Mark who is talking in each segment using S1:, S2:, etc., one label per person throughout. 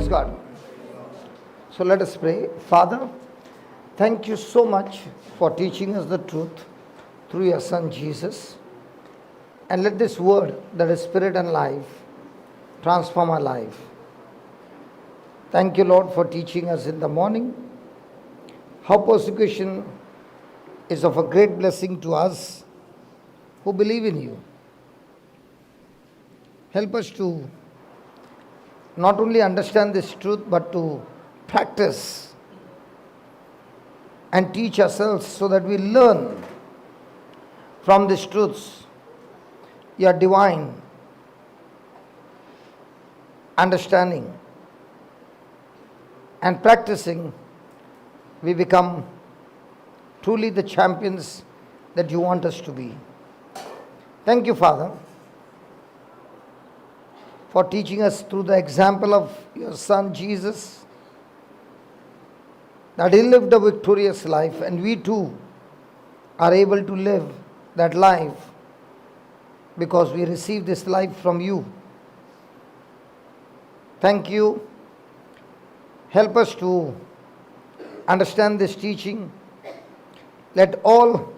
S1: Praise God. So let us pray. Father, thank you so much for teaching us the truth through your Son Jesus. And let this word that is spirit and life transform our life. Thank you, Lord, for teaching us in the morning how persecution is of a great blessing to us who believe in you. Help us to not only understand this truth, but to practice and teach ourselves so that we learn from these truths your divine understanding. And practicing, we become truly the champions that you want us to be. Thank you, Father, for teaching us through the example of your Son Jesus, that he lived a victorious life, and we too are able to live that life because we received this life from you. Thank you. Help us to understand this teaching. Let all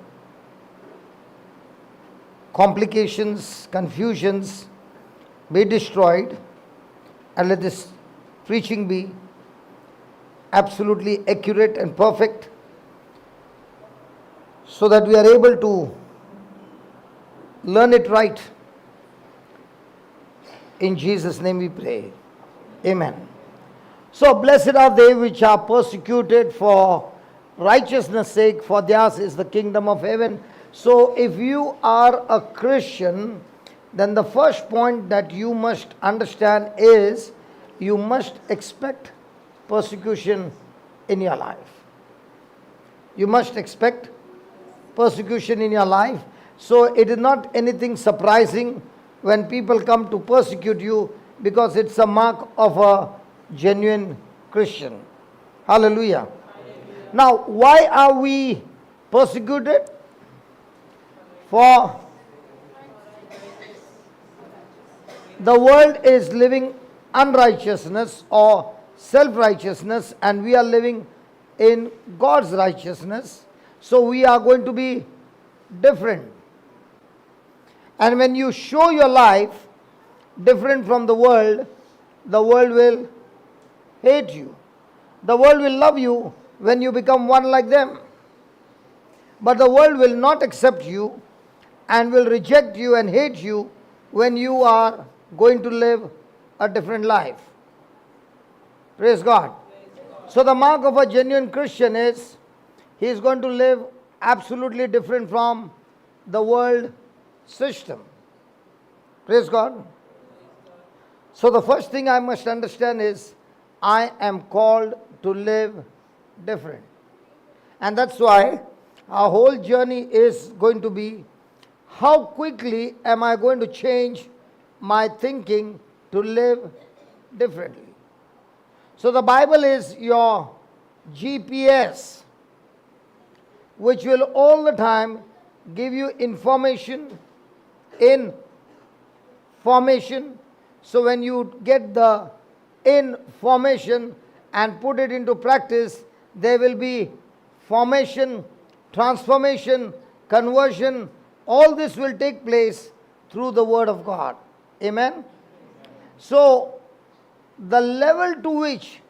S1: complications, confusions be destroyed, and let this preaching be absolutely accurate and perfect, so that we are able to learn it right. In Jesus' name we pray. Amen. So blessed are they which are persecuted for righteousness' sake, for theirs is the kingdom of heaven. So if you are a Christian, then the first point that you must understand is you must expect persecution in your life. You must expect persecution in your life. So it is not anything surprising when people come to persecute you, because it's a mark of a genuine Christian. Hallelujah. Now, why are we persecuted? For the world is living unrighteousness or self-righteousness, and we are living in God's righteousness. So we are going to be different. And when you show your life different from the world will hate you. The world will love you when you become one like them. But the world will not accept you and will reject you and hate you when you are going to live a different life. Praise God. So the mark of a genuine Christian is he is going to live absolutely different from the world system. Praise God. So the first thing I must understand is I am called to live different. And that's why our whole journey is going to be how quickly am I going to change my thinking to live differently. So the Bible is your GPS, which will all the time give you information in formation. So when you get the information and put it into practice, there will be formation, transformation, conversion. All this will take place through the Word of God. Amen. So the level to which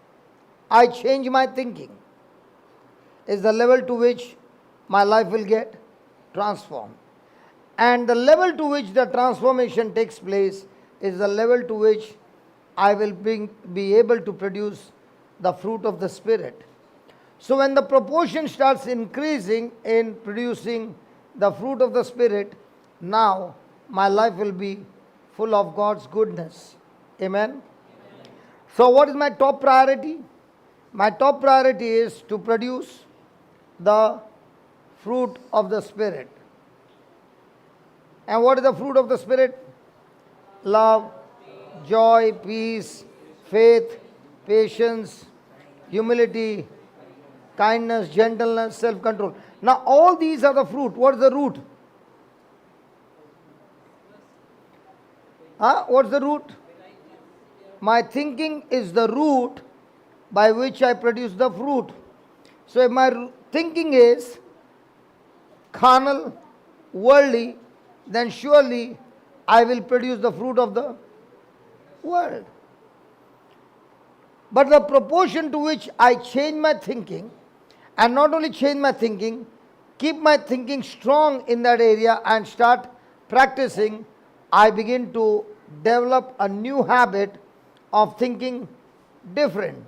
S1: I change my thinking is the level to which my life will get transformed. And the level to which the transformation takes place is the level to which I will be able to produce the fruit of the Spirit. So when the proportion starts increasing in producing the fruit of the Spirit, now my life will be full of God's goodness. Amen. So what is my top priority? My top priority is to produce the fruit of the Spirit. And what is the fruit of the Spirit? Love, joy, peace, faith, patience, humility, kindness, gentleness, self-control. Now all these are the fruit. What is the root? What's the root? My thinking is the root by which I produce the fruit. So if my thinking is carnal, worldly, then surely I will produce the fruit of the world. But the proportion to which I change my thinking, and not only change my thinking, keep my thinking strong in that area and start practicing, I begin to develop a new habit of thinking different.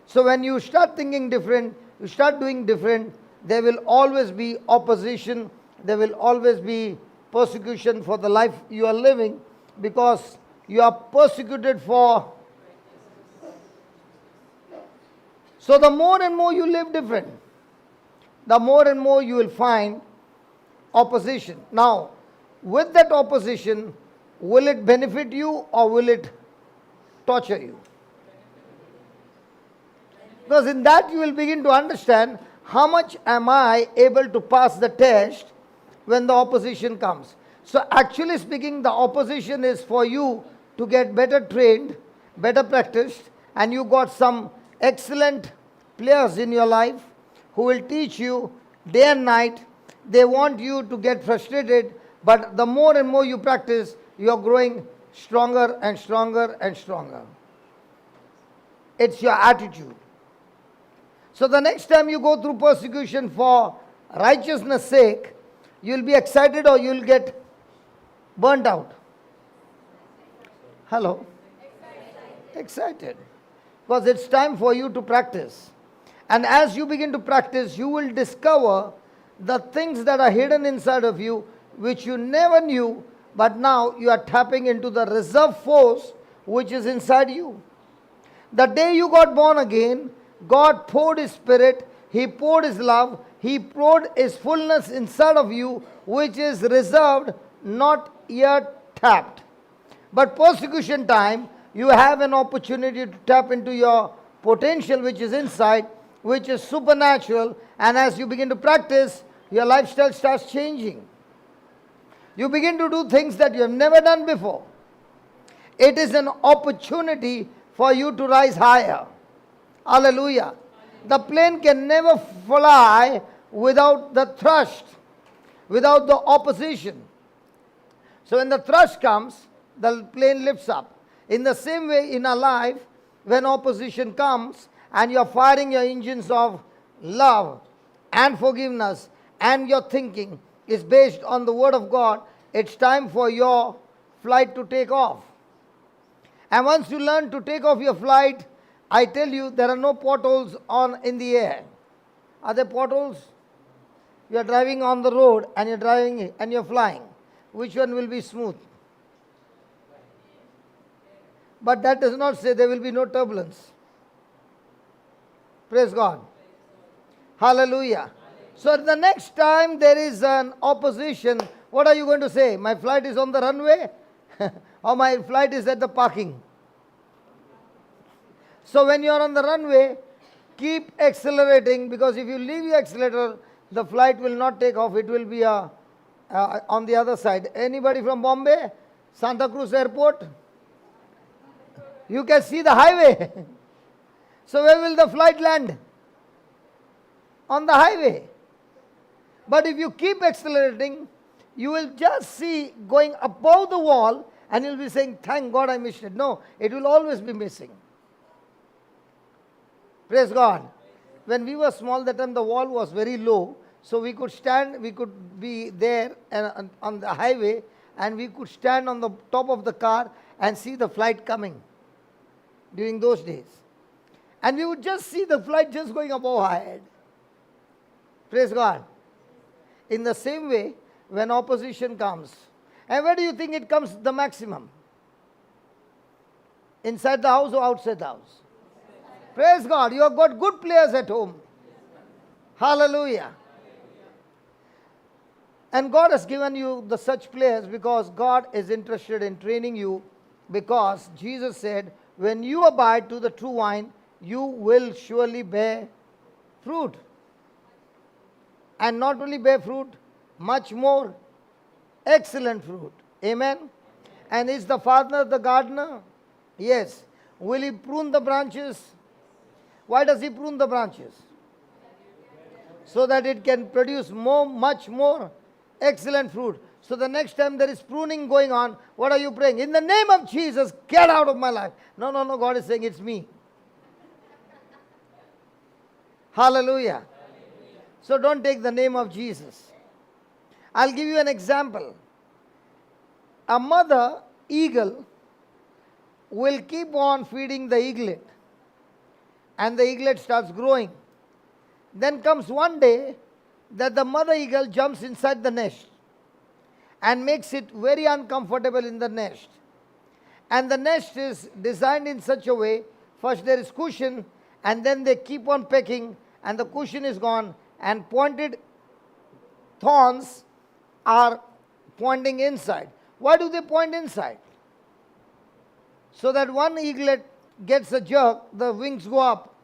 S1: So when you start thinking different, you start doing different, there will always be opposition, there will always be persecution for the life you are living, because you are persecuted for. So the more and more you live different, the more and more you will find opposition. Now, with that opposition, will it benefit you or will it torture you? Because in that you will begin to understand how much am I able to pass the test when the opposition comes. So actually speaking, the opposition is for you to get better trained, better practiced, and you got some excellent players in your life who will teach you day and night. They want you to get frustrated, but the more and more you practice, you are growing stronger and stronger and stronger. It's your attitude. So the next time you go through persecution for righteousness' sake, you will be excited or you will get burnt out. Hello? Excited. Because it's time for you to practice. And as you begin to practice, you will discover the things that are hidden inside of you, which you never knew, but now you are tapping into the reserve force which is inside you. The day you got born again, God poured His Spirit, He poured His love, He poured His fullness inside of you, which is reserved, not yet tapped. But persecution time, you have an opportunity to tap into your potential which is inside, which is supernatural, and as you begin to practice, your lifestyle starts changing. You begin to do things that you have never done before. It is an opportunity for you to rise higher. Hallelujah. The plane can never fly without the thrust, without the opposition. So when the thrust comes, the plane lifts up. In the same way in our life, when opposition comes and you are firing your engines of love and forgiveness, and your thinking is based on the Word of God, it's time for your flight to take off. And once you learn to take off your flight, I tell you, there are no potholes in the air. Are there potholes? You are driving on the road and you're driving and you're flying. Which one will be smooth? But that does not say there will be no turbulence. Praise God. Hallelujah. So the next time there is an opposition, what are you going to say? My flight is on the runway or my flight is at the parking? So when you are on the runway, keep accelerating, because if you leave your accelerator, the flight will not take off. It will be on the other side. Anybody from Bombay? Santa Cruz Airport? You can see the highway. So where will the flight land? On the highway. But if you keep accelerating, you will just see going above the wall and you'll be saying, thank God I missed it. No, it will always be missing. Praise God. When we were small, that time the wall was very low. So we could stand, we could be there on the highway, and we could stand on the top of the car and see the flight coming during those days. And we would just see the flight just going above our head. Praise God. In the same way, when opposition comes, and where do you think it comes the maximum? Inside the house or outside the house? Praise God. You have got good players at home. Hallelujah. And God has given you such players because God is interested in training you, because Jesus said, when you abide to the true vine, you will surely bear fruit. And not only bear fruit, much more excellent fruit. Amen. And is the Father the gardener? Yes. Will he prune the branches? Why does he prune the branches? So that it can produce much more excellent fruit. So the next time there is pruning going on, what are you praying? In the name of Jesus, get out of my life. No, God is saying it's me. Hallelujah. So don't take the name of Jesus. I'll give you an example. A mother eagle will keep on feeding the eaglet, and the eaglet starts growing. Then comes one day that the mother eagle jumps inside the nest and makes it very uncomfortable in the nest. And the nest is designed in such a way, first there is cushion, and then they keep on pecking, and the cushion is gone, and pointed thorns are pointing inside. Why do they point inside? So that one eaglet gets a jerk, the wings go up.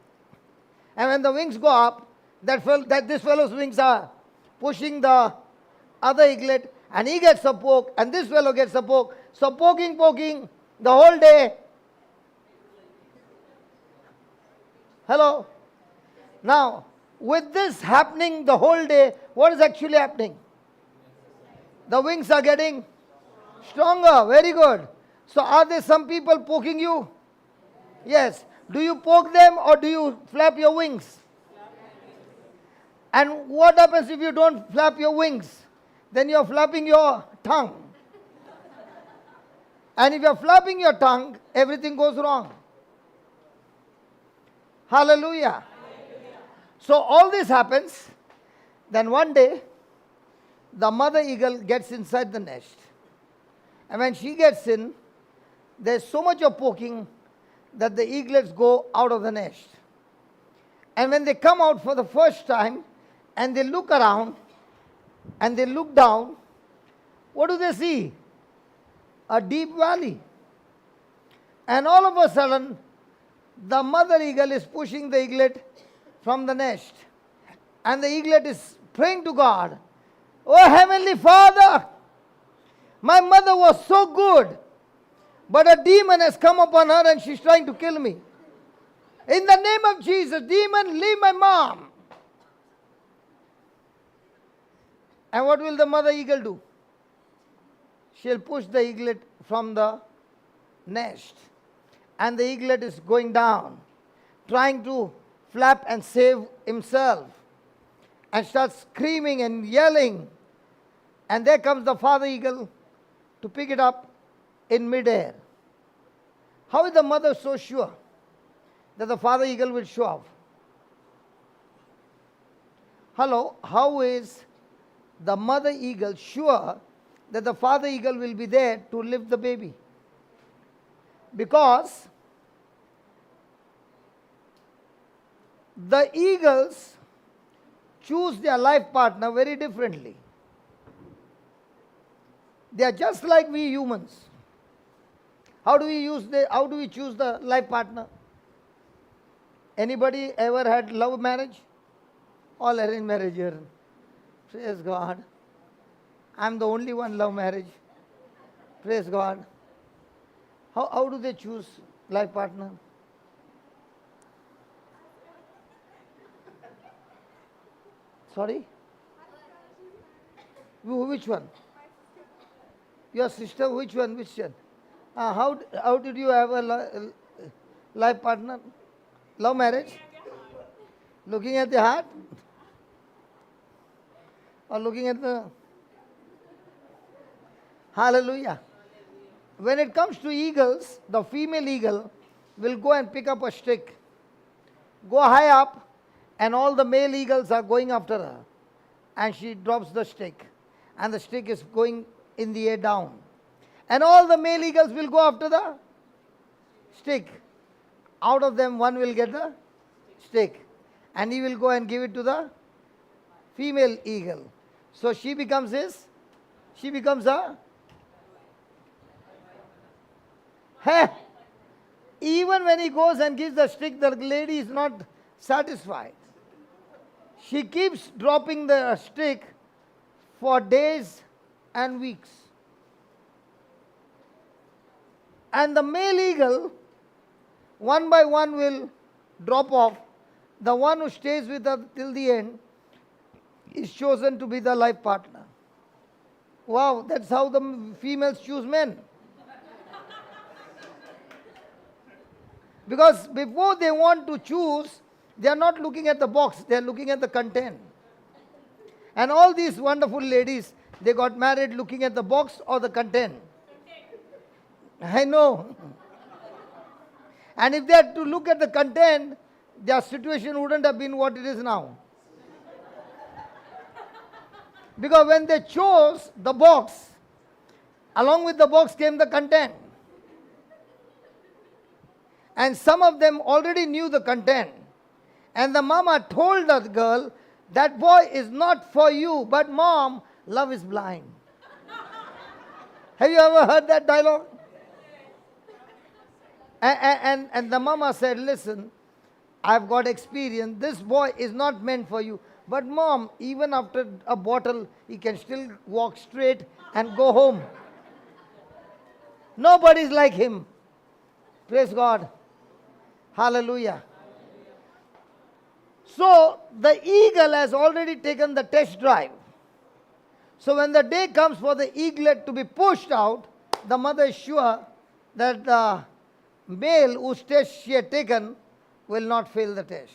S1: And when the wings go up, this fellow's wings are pushing the other eaglet, and he gets a poke, and this fellow gets a poke. So poking, the whole day. Hello? Now, with this happening the whole day, what is actually happening? The wings are getting stronger. Very good. So are there some people poking you? Yes. Do you poke them or do you flap your wings? And what happens if you don't flap your wings? Then you're flapping your tongue. And if you're flapping your tongue, everything goes wrong. Hallelujah. So all this happens. Then one day, the mother eagle gets inside the nest. And when she gets in, there's so much of poking that the eaglets go out of the nest. And when they come out for the first time, and they look around, and they look down, what do they see? A deep valley. And all of a sudden, the mother eagle is pushing the eaglet from the nest. And the eaglet is praying to God, "Oh Heavenly Father, my mother was so good, but a demon has come upon her and she's trying to kill me. In the name of Jesus, demon, leave my mom." And what will the mother eagle do? She'll push the eaglet from the nest. And the eaglet is going down, trying to flap and save himself, and starts screaming and yelling. And there comes the father eagle to pick it up in midair. How is the mother so sure that the father eagle will show up? Hello, how is the mother eagle sure that the father eagle will be there to lift the baby? Because the eagles choose their life partner very differently. They are just like we humans. How do we choose the life partner? Anybody ever had love marriage? All arranged marriage here. Praise God. I'm the only one love marriage. Praise God. How do they choose life partner? Sorry? Which one? Your sister, which one? How did you have a life partner? Love marriage? Looking at the heart? Or looking at the... Hallelujah. When it comes to eagles, the female eagle will go and pick up a stick, go high up, and all the male eagles are going after her. And she drops the stick, and the stick is going in the air down. And all the male eagles will go after the stick. Out of them, one will get the stick, and he will go and give it to the female eagle. So she becomes a... Even when he goes and gives the stick, the lady is not satisfied. She keeps dropping the stick for days and weeks. And the male eagle one by one will drop off. The one who stays with her till the end is chosen to be the life partner. Wow, that's how the females choose men. Because before they want to choose, they are not looking at the box, they are looking at the content. And all these wonderful ladies, they got married looking at the box or the content. I know. And if they had to look at the content, their situation wouldn't have been what it is now. Because when they chose the box, along with the box came the content. And some of them already knew the content. And the mama told the girl, that boy is not for you, but mom, love is blind. Have you ever heard that dialogue? And the mama said, listen, I've got experience. This boy is not meant for you. But mom, even after a bottle, he can still walk straight and go home. Nobody's like him. Praise God. Hallelujah. So the eagle has already taken the test drive. So when the day comes for the eaglet to be pushed out, the mother is sure that the male whose test she had taken will not fail the test.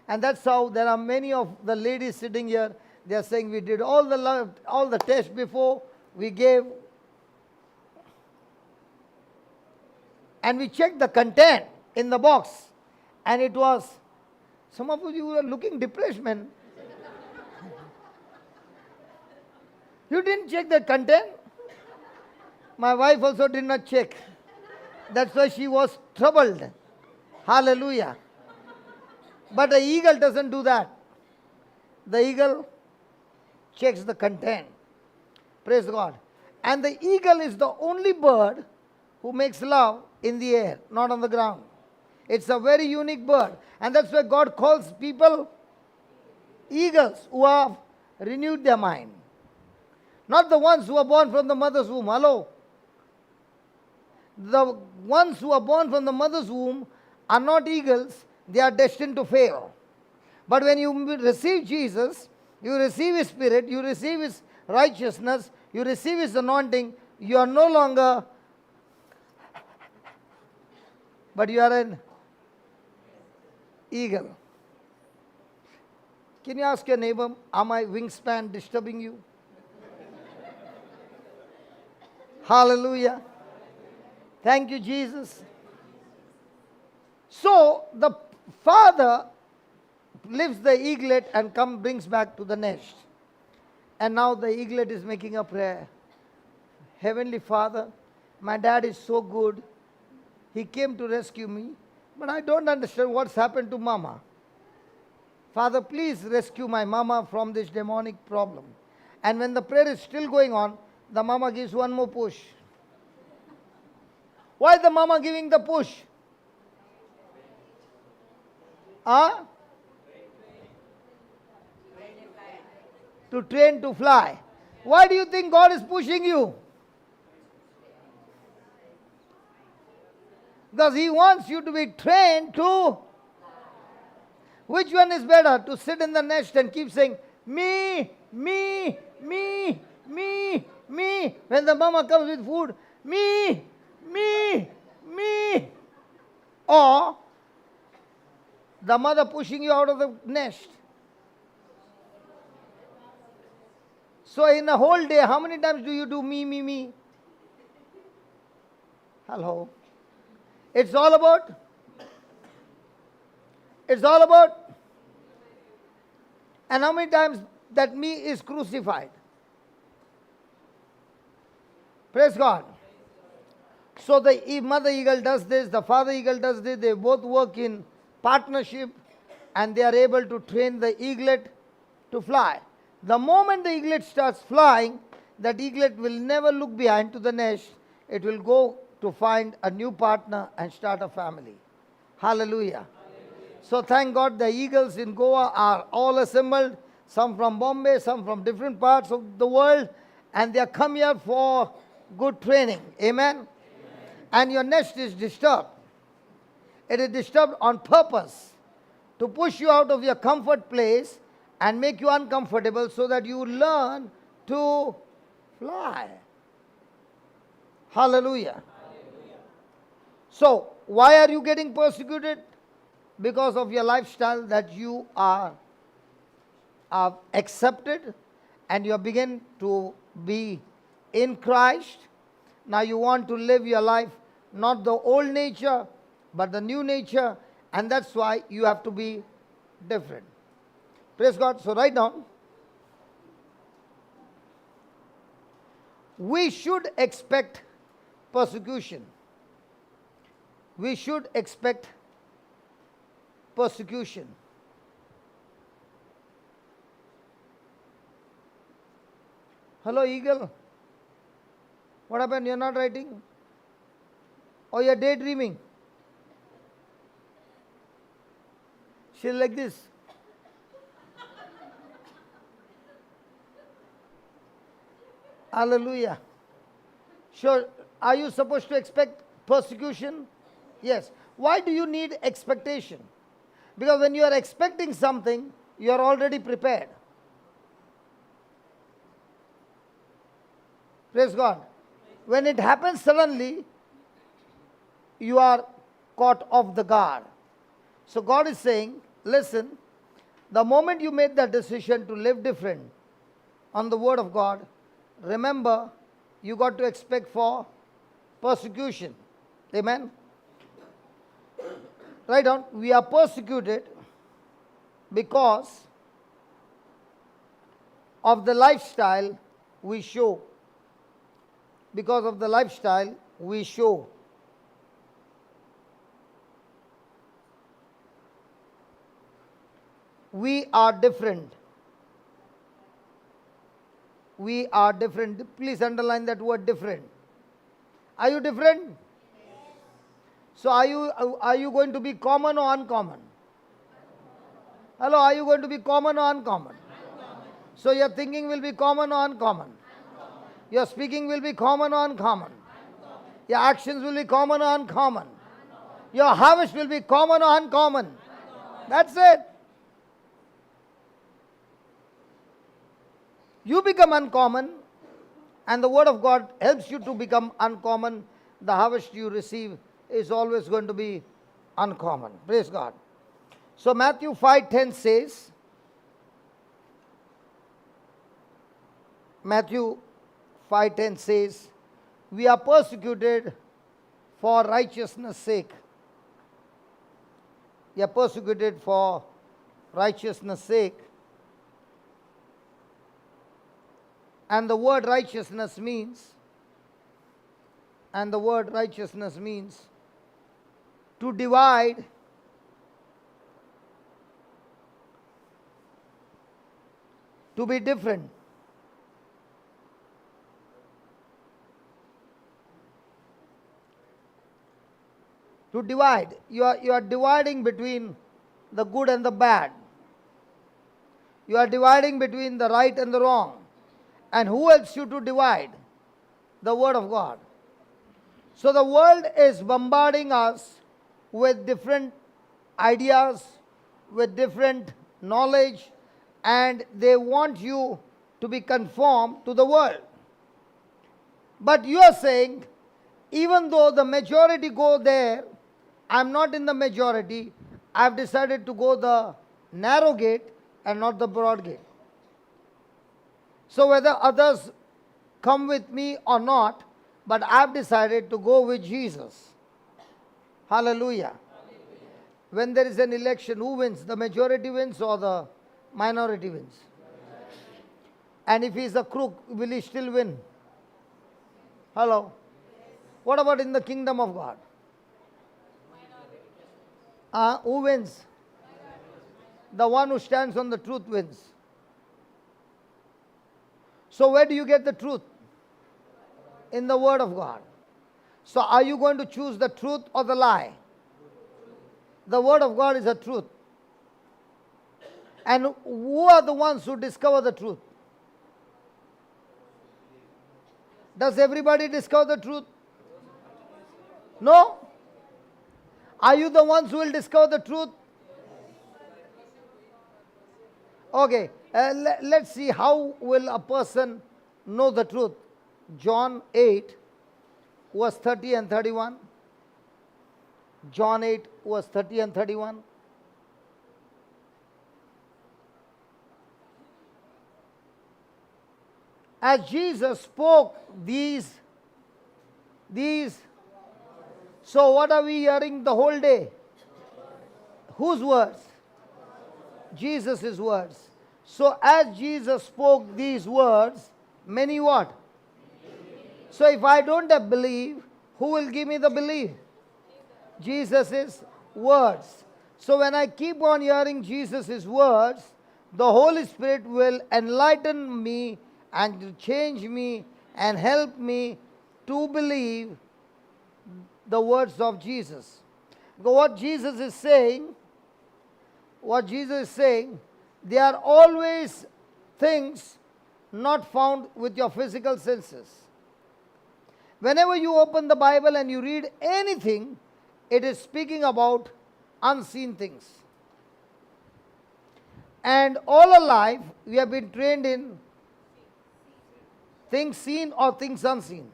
S1: And that's how there are many of the ladies sitting here. They are saying we did all the tests before we gave. And we checked the content in the box. And it was, some of you were looking depressed, man. You didn't check the content? My wife also did not check. That's why she was troubled. Hallelujah. But the eagle doesn't do that. The eagle checks the content. Praise God. And the eagle is the only bird who makes love in the air, not on the ground. It's a very unique bird. And that's why God calls people eagles who have renewed their mind. Not the ones who are born from the mother's womb. Hello. The ones who are born from the mother's womb are not eagles. They are destined to fail. But when you receive Jesus, you receive His Spirit, you receive His righteousness, you receive His anointing, you are no longer, but you are an eagle. Can you ask your neighbor, are my wingspan disturbing you? Hallelujah. Thank you, Jesus. So the father lifts the eaglet and brings back to the nest. And now the eaglet is making a prayer. Heavenly Father, my dad is so good. He came to rescue me, but I don't understand what's happened to mama. Father, please rescue my mama from this demonic problem. And when the prayer is still going on, the mama gives one more push. Why is the mama giving the push? Huh? To train to fly. Why do you think God is pushing you? Because He wants you to be trained to. Which one is better? To sit in the nest and keep saying, me, me, me, me, me. When the mama comes with food, me, me, me. Or the mother pushing you out of the nest. So in a whole day, how many times do you do me, me, me? Hello. It's all about. And how many times that me is crucified? Praise God. So the mother eagle does this, the father eagle does this, they both work in partnership and they are able to train the eaglet to fly. The moment the eaglet starts flying, that eaglet will never look behind to the nest. It will go to find a new partner and start a family. Hallelujah. So thank God the eagles in Goa are all assembled, some from Bombay, some from different parts of the world, and they are come here for good training. Amen? And your nest is disturbed. It is disturbed on purpose to push you out of your comfort place and make you uncomfortable so that you learn to fly. Hallelujah. So, why are you getting persecuted? Because of your lifestyle that you are accepted and you begin to be in Christ. Now you want to live your life, not the old nature, but the new nature, and that's why you have to be different. Praise God. So write down. We should expect persecution. We should expect persecution. Hello, Eagle. What happened? You're not writing? Or you're daydreaming? She's like this. Hallelujah. Sure. Are you supposed to expect persecution? Yes. Why do you need expectation? Because when you are expecting something, you are already prepared. Praise God. When it happens suddenly, you are caught off the guard. So God is saying, listen, the moment you made that decision to live different on the word of God, remember, you got to expect for persecution. Amen. Write down, we are persecuted because of the lifestyle we show. Because of the lifestyle we show. We are different. We are different. Please underline that word different. Are you different? Yes. So are you going to be common or uncommon? Hello, are you going to be common or uncommon? Uncommon. So your thinking will be common or uncommon? Uncommon. Your speaking will be common or uncommon? Uncommon. Your actions will be common or uncommon? Uncommon. Your harvest will be common or uncommon? Uncommon. That's it. You become uncommon, and the word of God helps you to become uncommon. The harvest you receive is always going to be uncommon. Praise God. So Matthew 5:10 says, Matthew 5:10 says, we are persecuted for righteousness' sake. We are persecuted for righteousness' sake. And the word righteousness means, to divide, to be different. To divide. You are dividing between the good and the bad. You are dividing between the right and the wrong. And who helps you to divide? The Word of God. So the world is bombarding us with different ideas, with different knowledge, and they want you to be conformed to the world. But you are saying, even though the majority go there, I'm not in the majority. I've decided to go the narrow gate and not the broad gate. So whether others come with me or not, but I've decided to go with Jesus. Hallelujah. Hallelujah. When there is an election, who wins? The majority wins or the minority wins? And if he's a crook, will he still win? Hello? What about in the kingdom of God? Who wins? The one who stands on the truth wins. So where do you get the truth? In the Word of God. So are you going to choose the truth or the lie? The Word of God is the truth. And who are the ones who discover the truth? Does everybody discover the truth? No? Are you the ones who will discover the truth? Okay, let's see how will a person know the truth. John 8, verse 30 and 31. John 8, verse 30 and 31. As Jesus spoke these, so what are we hearing the whole day? Whose words? Jesus' words. So as Jesus spoke these words, many what? So if I don't have belief, who will give me the belief? Jesus' words. So when I keep on hearing Jesus' words, the Holy Spirit will enlighten me and change me and help me to believe the words of Jesus. What Jesus is saying, they are always things not found with your physical senses. Whenever you open the Bible and you read anything, it is speaking about unseen things. And all our life, we have been trained in things seen or things unseen.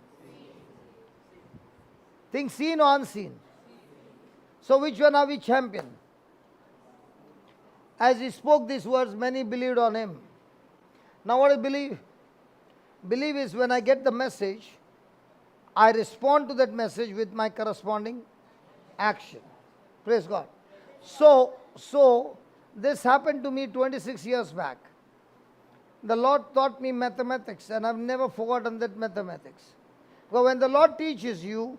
S1: Things seen or unseen. So which one are we champion? As he spoke these words, many believed on him. Now what is believe? Believe is when I get the message, I respond to that message with my corresponding action. Praise God. So this happened to me 26 years back. The Lord taught me mathematics, and I've never forgotten that mathematics. Because when the Lord teaches you,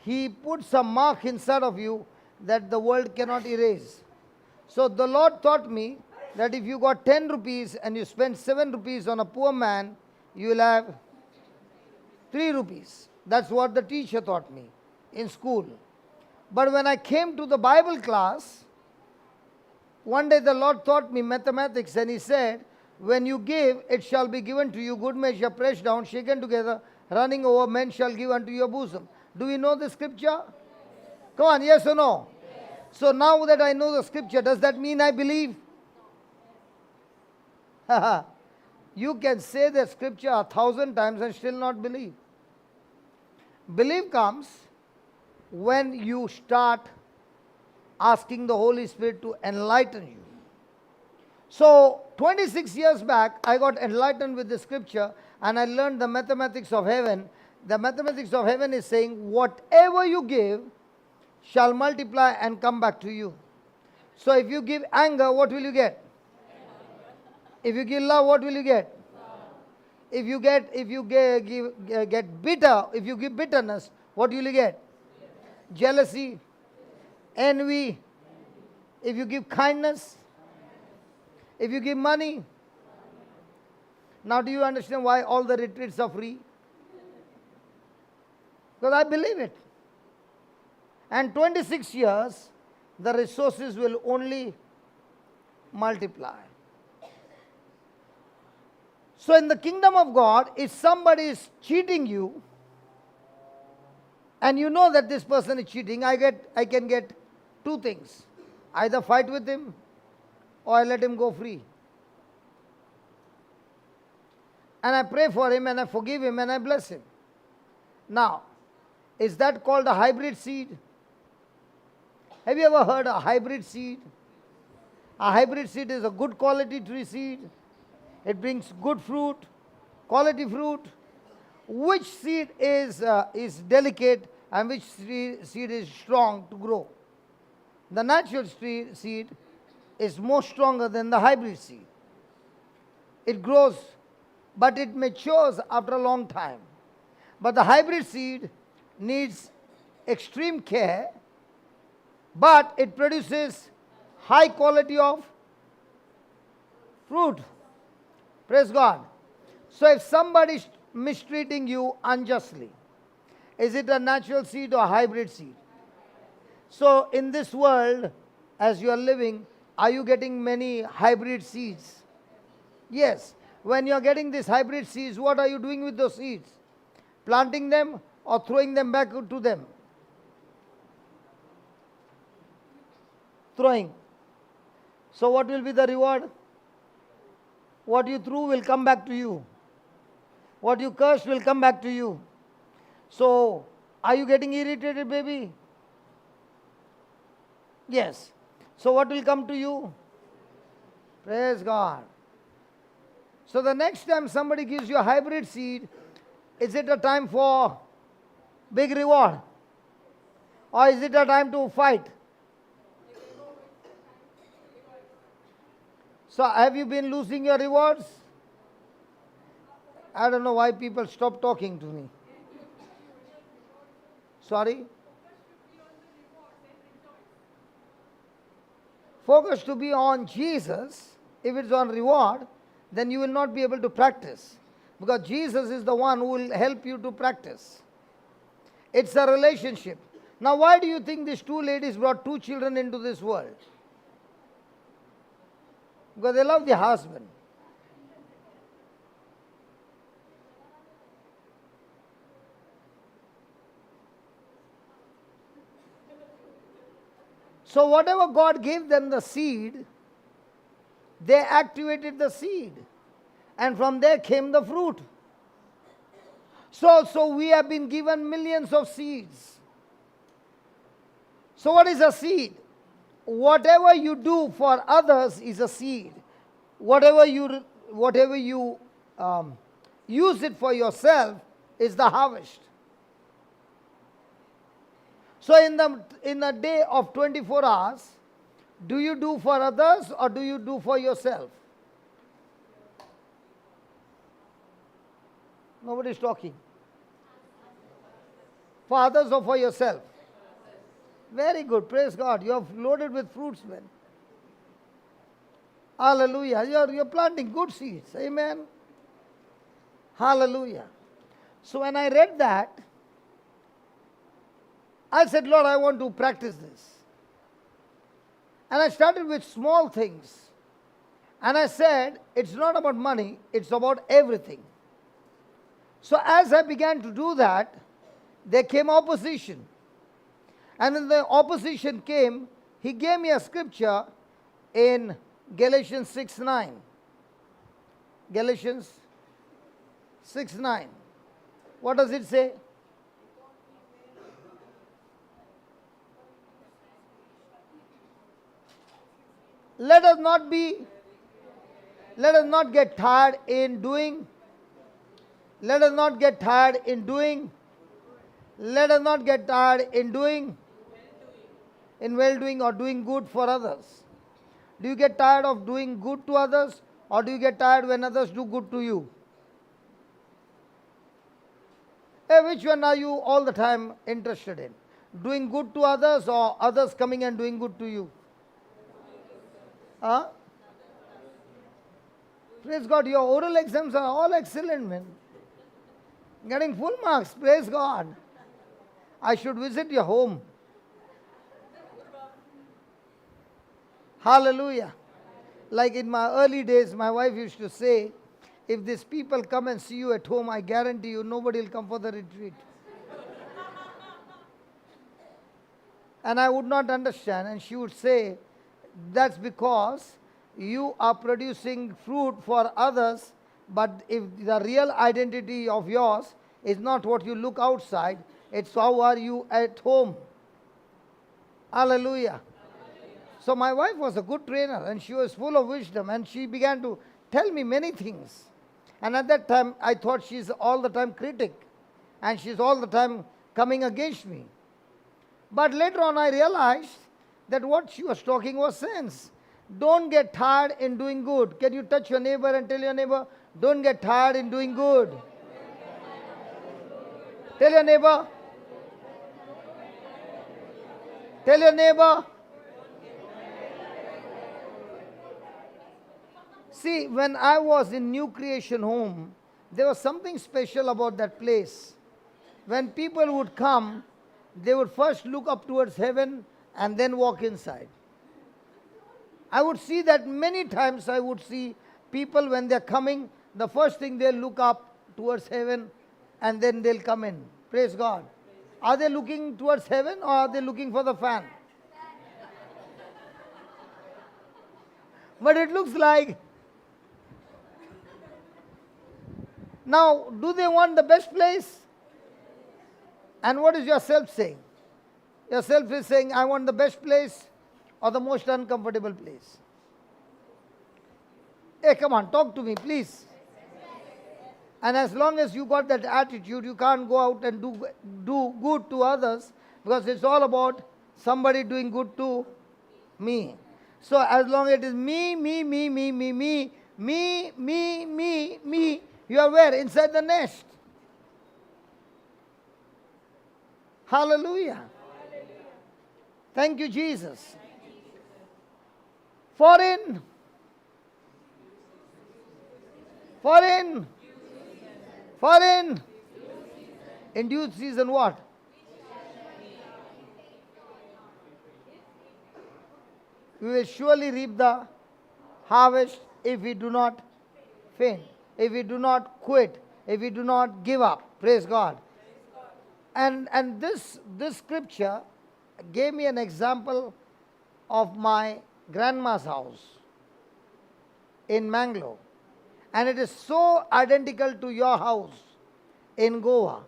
S1: He puts a mark inside of you that the world cannot erase. So the Lord taught me that if you got 10 rupees and you spend 7 rupees on a poor man, you will have 3 rupees. That's what the teacher taught me in school. But when I came to the Bible class, one day the Lord taught me mathematics, and He said, when you give, it shall be given to you, good measure, pressed down, shaken together, running over, men shall give unto your bosom. Do we know the scripture? Come on, yes or no? Yes. So now that I know the scripture, does that mean I believe? You can say the scripture 1,000 times and still not believe. Belief comes when you start asking the Holy Spirit to enlighten you. So 26 years back, I got enlightened with the scripture, and I learned the mathematics of heaven. The mathematics of heaven is saying, whatever you give shall multiply and come back to you. So if you give anger, what will you get? If you give love, what will you get? If you get bitter, if you give bitterness, what will you get? Jealousy, envy. If you give kindness, if you give money. Now do you understand why all the retreats are free? Because I believe it. And 26 years, the resources will only multiply. So in the kingdom of God, if somebody is cheating you, and you know that this person is cheating, I can get two things. Either fight with him, or I let him go free. And I pray for him, and I forgive him, and I bless him. Now, is that called a hybrid seed? Have you ever heard a hybrid seed? A hybrid seed is a good quality tree seed. It brings good fruit, quality fruit. Which seed is delicate and which seed is strong to grow? The natural seed is more stronger than the hybrid seed. It grows, but it matures after a long time. But the hybrid seed needs extreme care, but it produces high quality of fruit. Praise God. So if somebody is mistreating you unjustly, is it a natural seed or a hybrid seed? So in this world, as you are living, are you getting many hybrid seeds? Yes. When you are getting these hybrid seeds, what are you doing with those seeds? Planting them or throwing them back to them? throwing. So what will be the reward? What you threw will come back to you. What you cursed will come back to you. So, are you getting irritated, baby? Yes. So what will come to you? Praise God. So the next time somebody gives you a hybrid seed, is it a time for big reward? Or is it a time to fight? So have you been losing your rewards? I don't know why people stop talking to me. Sorry? Focus to be on Jesus. If it's on reward, then you will not be able to practice. Because Jesus is the one who will help you to practice. It's a relationship. Now why do you think these two ladies brought two children into this world? Because they love their husband. So whatever God gave them the seed, they activated the seed. And from there came the fruit. So we have been given millions of seeds. So what is a seed? Whatever you do for others is a seed. Whatever you use it for yourself is the harvest. So in a day of 24 hours, do you do for others or do you do for yourself? Nobody is talking. For others or for yourself? Very good. Praise God. You have loaded with fruits, man. Hallelujah. You're planting good seeds. Amen. Hallelujah. So when I read that, I said, Lord, I want to practice this. And I started with small things. And I said, it's not about money, it's about everything. So as I began to do that, there came opposition. And when the opposition came, he gave me a scripture in Galatians 6:9. Galatians 6:9. What does it say? Let us not get tired in doing. Let us not get tired in doing. Let us not get tired in doing. In well-doing or doing good for others. Do you get tired of doing good to others, or do you get tired when others do good to you? Hey, which one are you all the time interested in? Doing good to others or others coming and doing good to you? Huh? Praise God, your oral exams are all excellent, man. Getting full marks, praise God. I should visit your home. Hallelujah. Like in my early days, my wife used to say, if these people come and see you at home, I guarantee you nobody will come for the retreat. And I would not understand. And she would say, that's because you are producing fruit for others, but if the real identity of yours is not what you look outside, it's how are you at home. Hallelujah. So my wife was a good trainer and she was full of wisdom and she began to tell me many things. And at that time I thought she's all the time critic and she's all the time coming against me. But later on I realized that what she was talking was sense. Don't get tired in doing good. Can you touch your neighbor and tell your neighbor, don't get tired in doing good. Tell your neighbor. Tell your neighbor. See, when I was in New Creation Home, there was something special about that place. When people would come, they would first look up towards heaven and then walk inside. I would see that many times. I would see people when they're coming, the first thing they'll look up towards heaven and then they'll come in. Praise God. Are they looking towards heaven or are they looking for the fan? But it looks like. Now, do they want the best place? And what is your self saying? Your self is saying, I want the best place or the most uncomfortable place. Hey, come on, talk to me, please. And as long as you got that attitude, you can't go out and do good to others, because it's all about somebody doing good to me. So as long as it is me, you are where? Inside the nest. Hallelujah. Thank you, Jesus. Foreign. In due season what? We will surely reap the harvest if we do not faint, if we do not quit, if we do not give up. Praise God. And this scripture gave me an example of my grandma's house in Mangalore. And it is so identical to your house in Goa.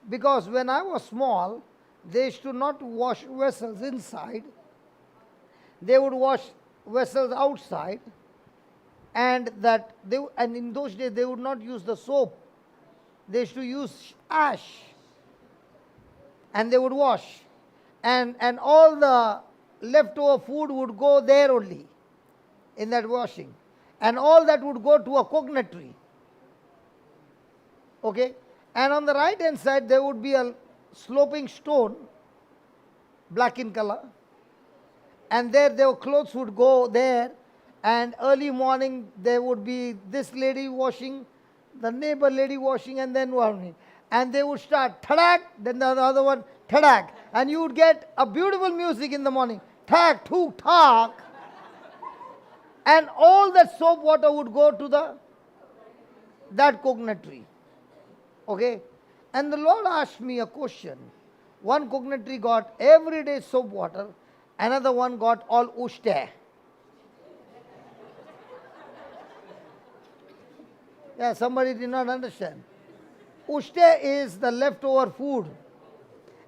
S1: Because when I was small, they used to not wash vessels inside. They would wash vessels outside. And in those days, they would not use the soap. They used to use ash. And they would wash. And all the leftover food would go there only, in that washing. And all that would go to a coconut tree. Okay? And on the right hand side, there would be a sloping stone, black in color. And their clothes would go there. And early morning, there would be this lady washing, the neighbor lady washing, and then one. And they would start, tadak, then the other one, tadak. And you would get a beautiful music in the morning. Tak, tuk, tak. And all that soap water would go to that coconut tree. Okay? And the Lord asked me a question. One coconut tree got everyday soap water. Another one got all ushte. Yeah, somebody did not understand. Ushte is the leftover food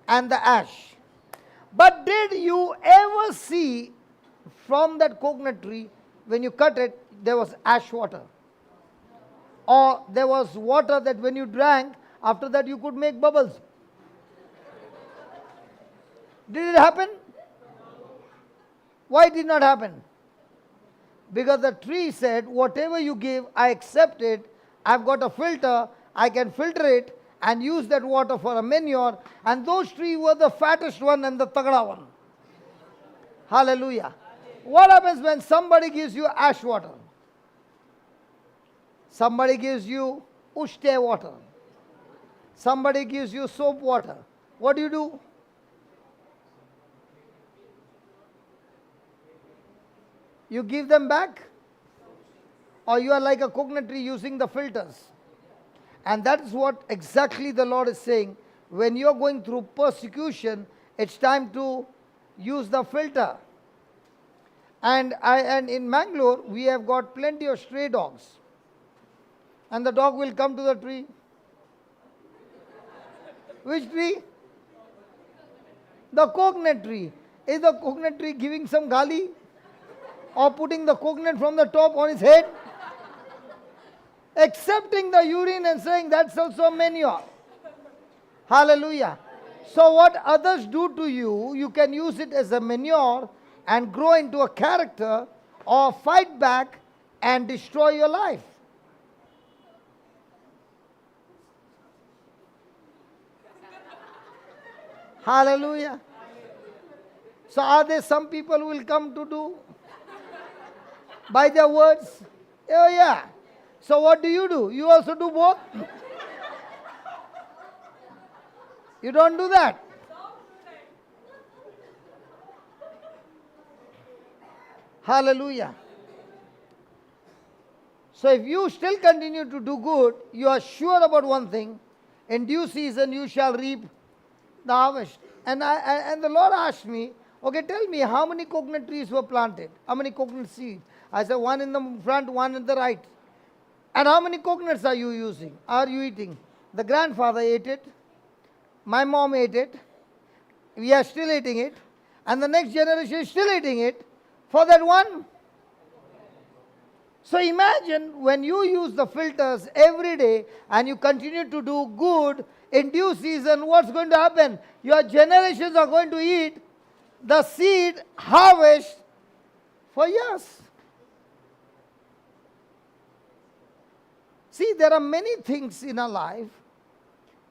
S1: and the ash. But did you ever see from that coconut tree, when you cut it, there was ash water? Or there was water that when you drank, after that you could make bubbles? Did it happen? Why did not happen? Because the tree said, whatever you give, I accept it. I've got a filter. I can filter it and use that water for a manure. And those trees were the fattest one and the tagda one. Hallelujah. What happens when somebody gives you ash water? Somebody gives you ushte water. Somebody gives you soap water. What do? You give them back? Or you are like a coconut tree using the filters? And that is what exactly the Lord is saying. When you are going through persecution, it's time to use the filter. And in Mangalore, we have got plenty of stray dogs. And the dog will come to the tree. Which tree? The coconut tree. Is the coconut tree giving some gali? Or putting the coconut from the top on his head? Accepting the urine and saying that's also manure. Hallelujah. So what others do to you, you can use it as a manure and grow into a character, or fight back and destroy your life. Hallelujah. So are there some people who will come to do by their words? Oh yeah. So what do? You also do both? You don't do that. Hallelujah. So if you still continue to do good, you are sure about one thing. In due season you shall reap the harvest. And the Lord asked me, Okay, tell me how many coconut trees were planted? How many coconut seeds? I said one in the front, one in the right. And how many coconuts are you using? Are you eating? The grandfather ate it. My mom ate it. We are still eating it. And the next generation is still eating it for that one. So imagine when you use the filters every day and you continue to do good, in due season, what's going to happen? Your generations are going to eat the seed harvest for years. See, there are many things in our life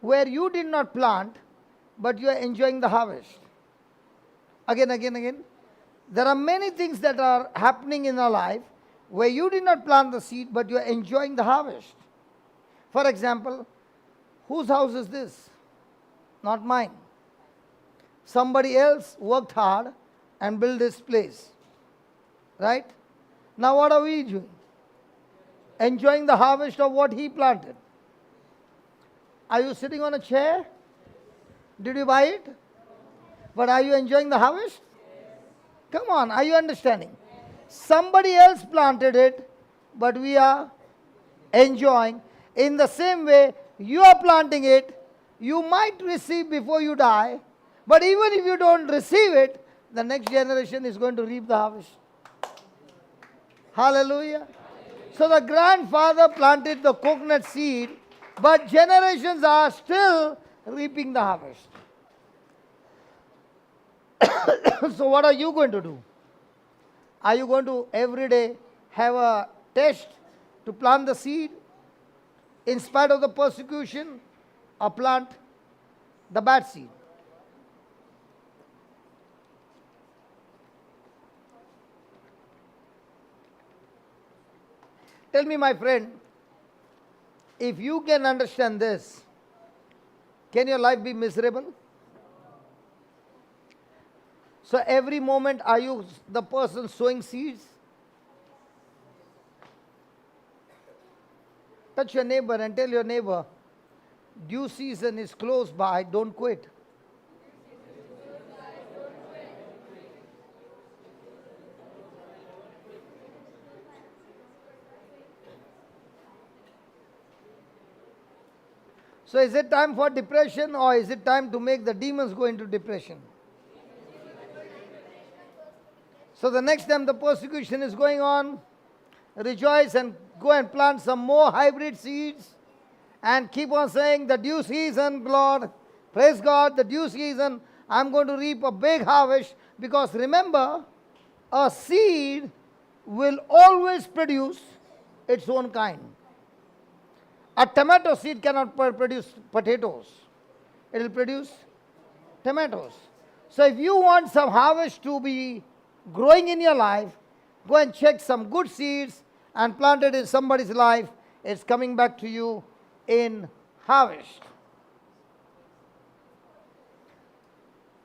S1: where you did not plant, but you are enjoying the harvest. Again. There are many things that are happening in our life where you did not plant the seed, but you are enjoying the harvest. For example, whose house is this? Not mine. Somebody else worked hard and built this place. Right? Now what are we doing? Enjoying the harvest of what he planted. Are you sitting on a chair? Did you buy it? But are you enjoying the harvest? Come on, are you understanding? Somebody else planted it, but we are enjoying. In the same way, you are planting it. You might receive before you die, but even if you don't receive it, the next generation is going to reap the harvest. Hallelujah. So the grandfather planted the coconut seed, but generations are still reaping the harvest. So what are you going to do? Are you going to every day have a test to plant the seed in spite of the persecution, or plant the bad seed? Tell me, my friend, if you can understand this, can your life be miserable? So every moment, are you the person sowing seeds? Touch your neighbor and tell your neighbor, due season is close by, don't quit. So is it time for depression, or is it time to make the demons go into depression? So the next time the persecution is going on, rejoice and go and plant some more hybrid seeds and keep on saying, the due season, Lord, praise God, the due season, I'm going to reap a big harvest. Because remember, a seed will always produce its own kind. A tomato seed cannot produce potatoes. It will produce tomatoes. So if you want some harvest to be growing in your life, go and check some good seeds and plant it in somebody's life. It's coming back to you in harvest.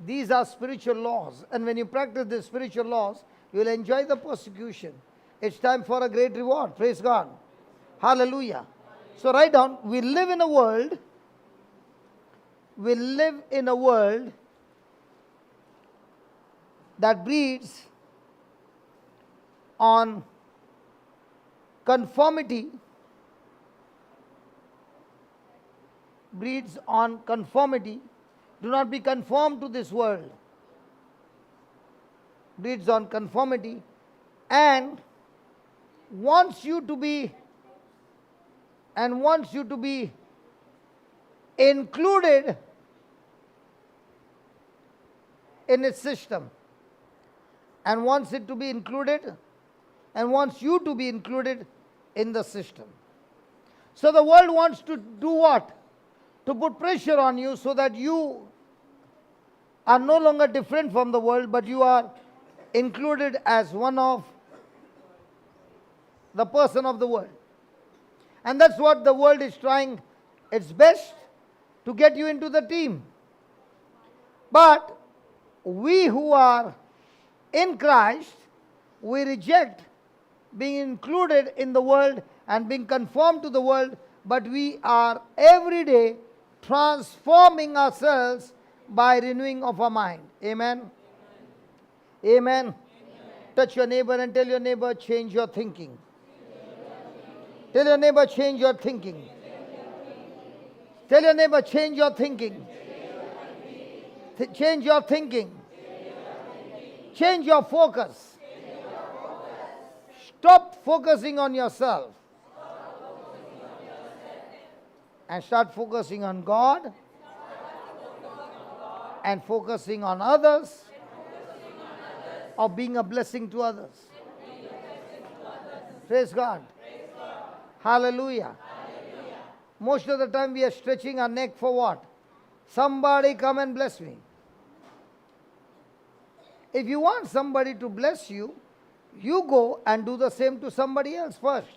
S1: These are spiritual laws. And when you practice these spiritual laws, you will enjoy the persecution. It's time for a great reward. Praise God. Hallelujah. So write down, we live in a world that breeds on conformity, Do not be conformed to this world. Breeds on conformity and wants you to be included in its system, and wants it to be included and wants you to be included in the system. So the world wants to do what? To put pressure on you so that you are no longer different from the world, but you are included as one of the person of the world. And that's what the world is trying its best to get you into the team. But we who are in Christ, we reject being included in the world and being conformed to the world, but we are every day transforming ourselves by renewing of our mind. Amen? Amen. Touch your neighbor and tell your neighbor, change your thinking. Tell your neighbor, change your thinking. Tell your neighbor, change your thinking. Change your thinking. Change your focus. Stop focusing on yourself and start focusing on God and focusing on others or being a blessing to others. Praise God. Hallelujah. Most of the time we are stretching our neck for what? Somebody come and bless me. If you want somebody to bless you, you go and do the same to somebody else first.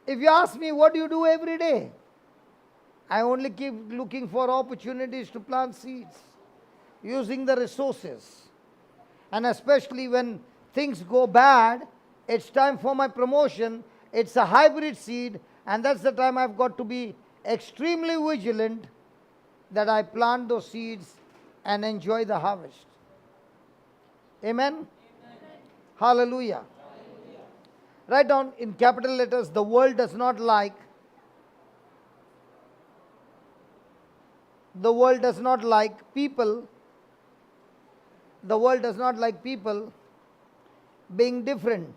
S1: If you ask me, what do you do every day? I only keep looking for opportunities to plant seeds, using the resources. And especially when things go bad, it's time for my promotion. It's a hybrid seed, and that's the time I've got to be extremely vigilant that I plant those seeds and enjoy the harvest. Amen? Amen. Hallelujah. Hallelujah. Write down in capital letters, the world does not like. The world does not like people. The world does not like people being different.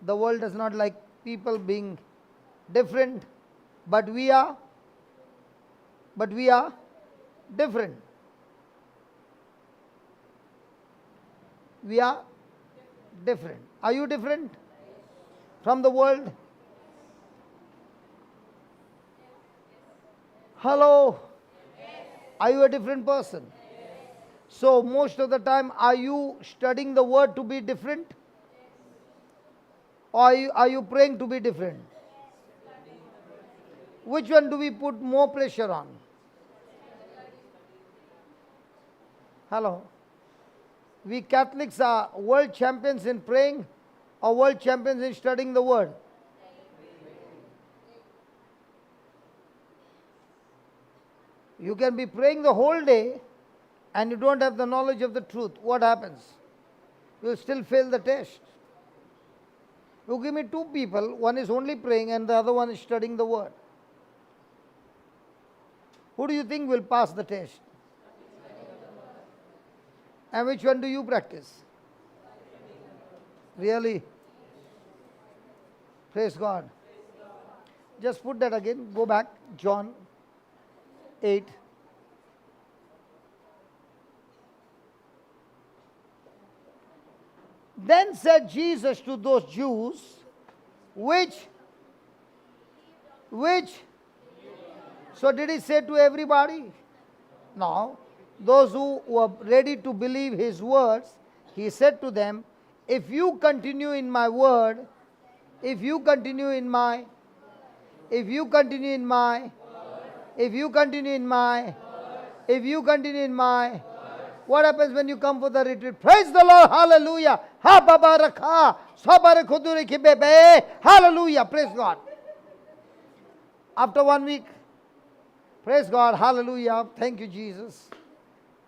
S1: The world does not like people being different, but we are different. We are different. Are you different from the world? Hello? Are you a different person? So most of the time, are you studying the word to be different? Or are you praying to be different? Which one do we put more pressure on? Hello? We Catholics are world champions in praying or world champions in studying the word? You can be praying the whole day and you don't have the knowledge of the truth. What happens? You will still fail the test. You give me two people, one is only praying and the other one is studying the word. Who do you think will pass the test? And which one do you practice? Really? Praise God. Just put that again. Go back. John 8. Then said Jesus to those Jews, which, so did he say to everybody? No. Those who were ready to believe his words, he said to them, if you continue in my word, if you continue in my what happens when you come for the retreat? Praise the Lord, hallelujah. Ha baba rakha, sabare khuduri ki bebe, hallelujah, praise God. After 1 week, praise God, hallelujah, thank you Jesus.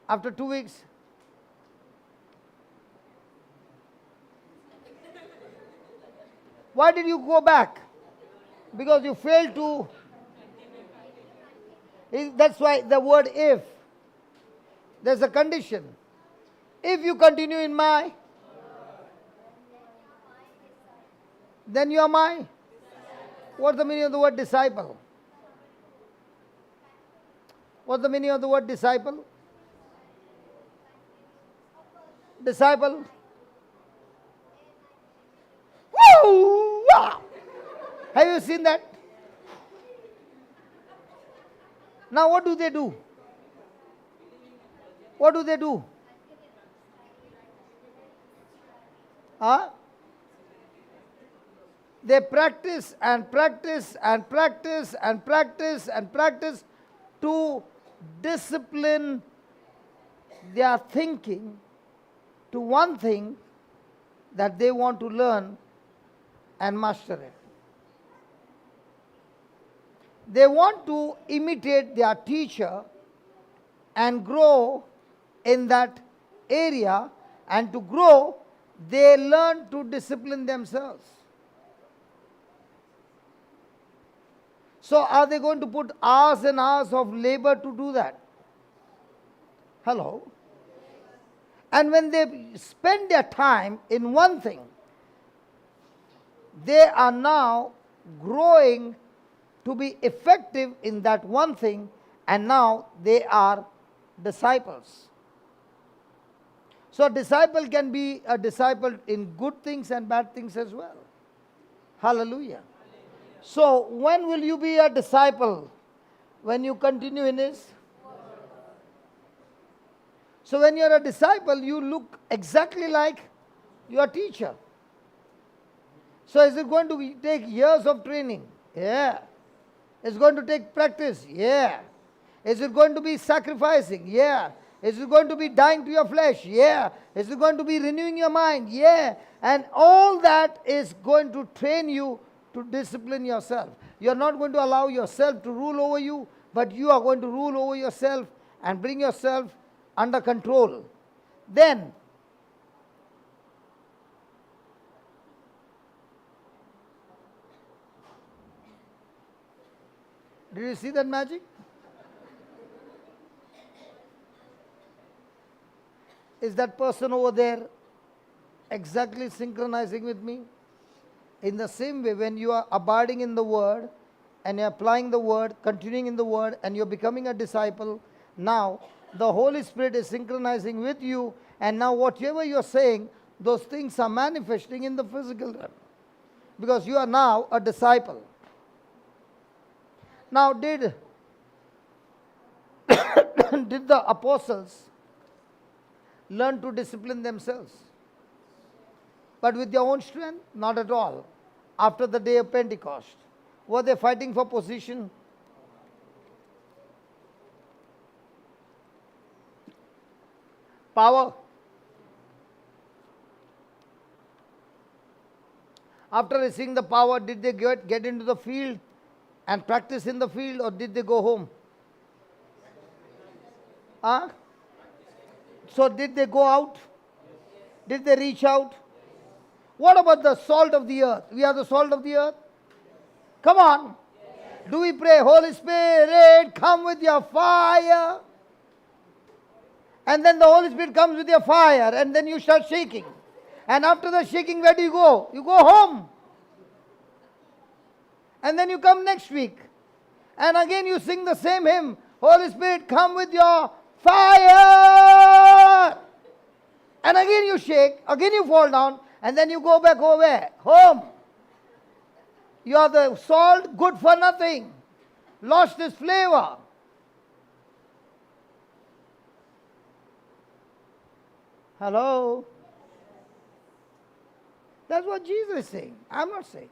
S1: After 2 weeks, why did you go back? Because you failed to. That's why the word if. There's a condition. If you continue in my, then you are my. What's the meaning of the word disciple? What's the meaning of the word disciple? Disciple. Woo! Wow. Have you seen that? Now what do they do? What do they do? Huh? They practice and practice and practice and practice and practice to discipline their thinking to one thing that they want to learn and master it. They want to imitate their teacher and grow in that area, and to grow, they learn to discipline themselves. So are they going to put hours and hours of labor to do that? Hello? And when they spend their time in one thing, they are now growing to be effective in that one thing, and now they are disciples. So a disciple can be a disciple in good things and bad things as well. Hallelujah. So when will you be a disciple? When you continue in His. So when you are a disciple, you look exactly like your teacher. So is it going to take years of training? Yeah. Is it going to take practice? Yeah. Is it going to be sacrificing? Yeah. Is it going to be dying to your flesh? Yeah. Is it going to be renewing your mind? Yeah. And all that is going to train you to discipline yourself. You are not going to allow yourself to rule over you, but you are going to rule over yourself and bring yourself under control. Then, did you see that magic? Is that person over there exactly synchronizing with me? In the same way, when you are abiding in the Word and you are applying the Word, continuing in the Word, and you are becoming a disciple, now the Holy Spirit is synchronizing with you, and now whatever you are saying, those things are manifesting in the physical realm. Because you are now a disciple. Now, did the apostles learn to discipline themselves? But with their own strength? Not at all. After the day of Pentecost, were they fighting for position? Power? After receiving the power, did they get into the field and practice in the field, or did they go home? Huh? So did they go out? Did they reach out? What about the salt of the earth? We are the salt of the earth. Come on. Do we pray, Holy Spirit, come with your fire? And then the Holy Spirit comes with your fire, and then you start shaking. And after the shaking, where do you go? You go home. And then you come next week. And again you sing the same hymn. Holy Spirit, come with your fire. And again you shake, again you fall down, and then you go back over home. You are the salt, good for nothing. Lost its flavor. Hello? That's what Jesus is saying. I'm not saying.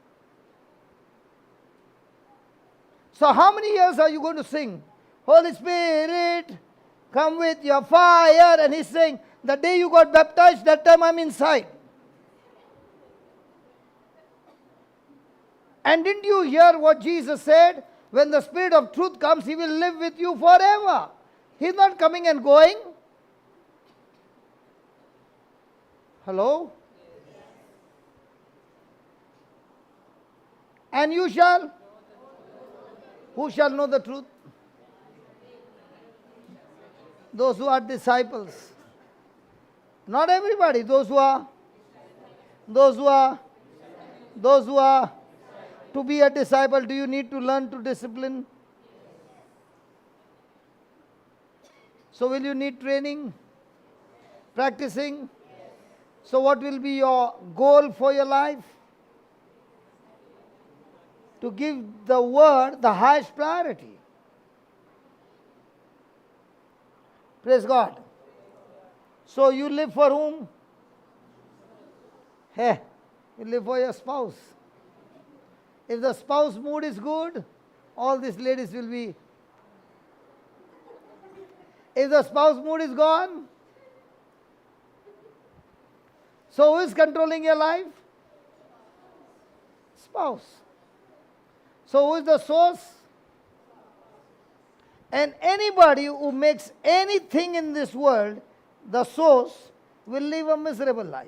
S1: So how many years are you going to sing? Holy Spirit, come with your fire. And He's saying, the day you got baptized, that time I'm inside. And didn't you hear what Jesus said? When the Spirit of truth comes, He will live with you forever. He's not coming and going. Hello? And you shall? Who shall know the truth? Those who are disciples. Not everybody. Those who are. To be a disciple, do you need to learn to discipline? So will you need training? Practicing? So what will be your goal for your life? To give the Word the highest priority. Praise God. So you live for whom? Hey, you live for your spouse. If the spouse mood is good, all these ladies will be. If the spouse mood is gone, so who is controlling your life? Spouse. So who is the source? And anybody who makes anything in this world the source will live a miserable life.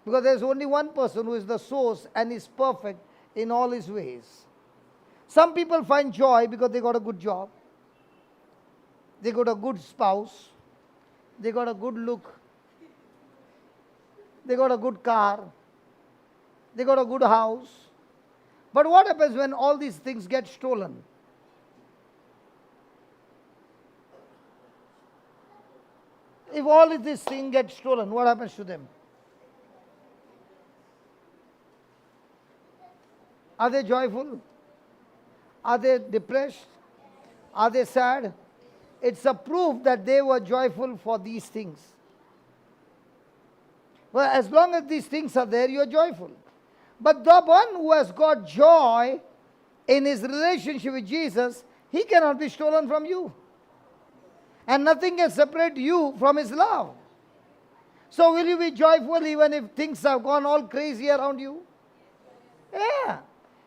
S1: Because there is only one person who is the source and is perfect in all his ways. Some people find joy because they got a good job, they got a good spouse, they got a good look, they got a good car, they got a good house. But what happens when all these things get stolen? If all of these things get stolen, what happens to them? Are they joyful? Are they depressed? Are they sad? It's a proof that they were joyful for these things. Well, as long as these things are there, you are joyful. But the one who has got joy in his relationship with Jesus, he cannot be stolen from you. And nothing can separate you from his love. So will you be joyful even if things have gone all crazy around you? Yeah.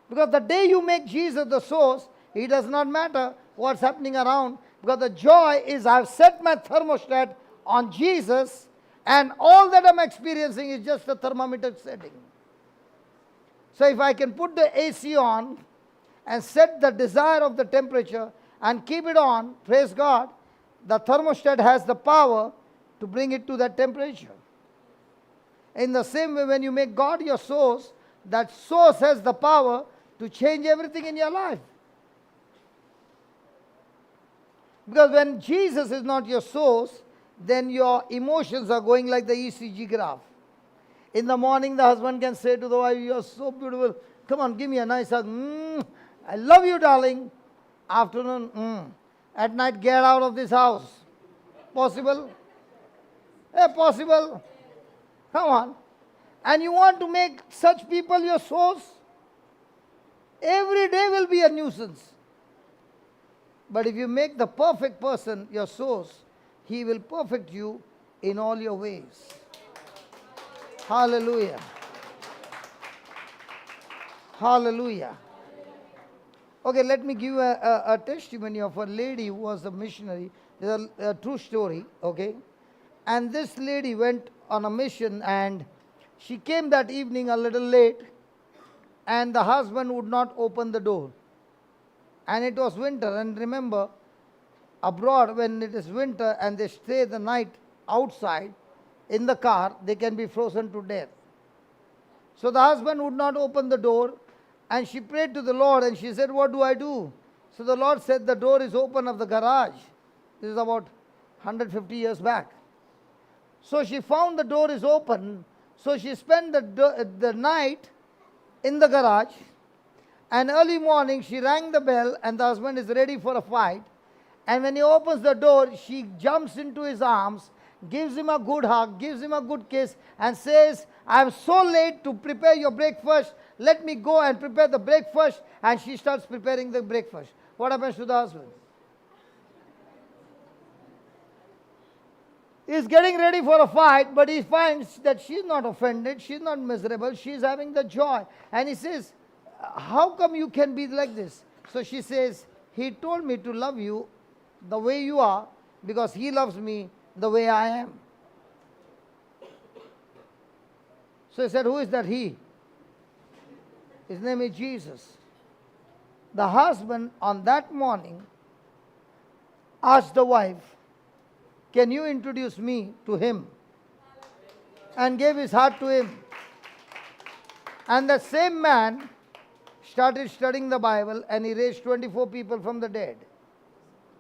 S1: Because the day you make Jesus the source, it does not matter what's happening around. Because the joy is I've set my thermostat on Jesus, and all that I'm experiencing is just a thermometer setting. So if I can put the AC on and set the desire of the temperature and keep it on, praise God, the thermostat has the power to bring it to that temperature. In the same way, when you make God your source, that source has the power to change everything in your life. Because when Jesus is not your source, then your emotions are going like the ECG graph. In the morning, the husband can say to the wife, "You are so beautiful. Come on, give me a nice hug. I love you, darling." Afternoon, At night, get out of this house. Possible? Possible. Come on. And you want to make such people your source? Every day will be a nuisance. But if you make the perfect person your source, he will perfect you in all your ways. Hallelujah. Hallelujah. Okay, let me give a testimony of a lady who was a missionary. It's a true story, okay? And this lady went on a mission, and she came that evening a little late, and the husband would not open the door. And it was winter, and remember, abroad when it is winter and they stay the night outside in the car, they can be frozen to death. So the husband would not open the door, and she prayed to the Lord, and she said, "What do I do?" So the Lord said, "The door is open of the garage." This is about 150 years back. So she found the door is open, so she spent the night in the garage, and early morning she rang the bell, and the husband is ready for a fight. And when he opens the door, she jumps into his arms, gives him a good hug, gives him a good kiss, and says, "I'm so late to prepare your breakfast. Let me go and prepare the breakfast." And she starts preparing the breakfast. What happens to the husband? He's getting ready for a fight, but he finds that she's not offended, she's not miserable, she's having the joy. And he says, "How come you can be like this?" So she says, "He told me to love you the way you are because he loves me the way I am." So he said, "Who is that he?" His name is Jesus. The husband on that morning asked the wife, "Can you introduce me to him?" And gave his heart to him. And the same man started studying the Bible, and he raised 24 people from the dead.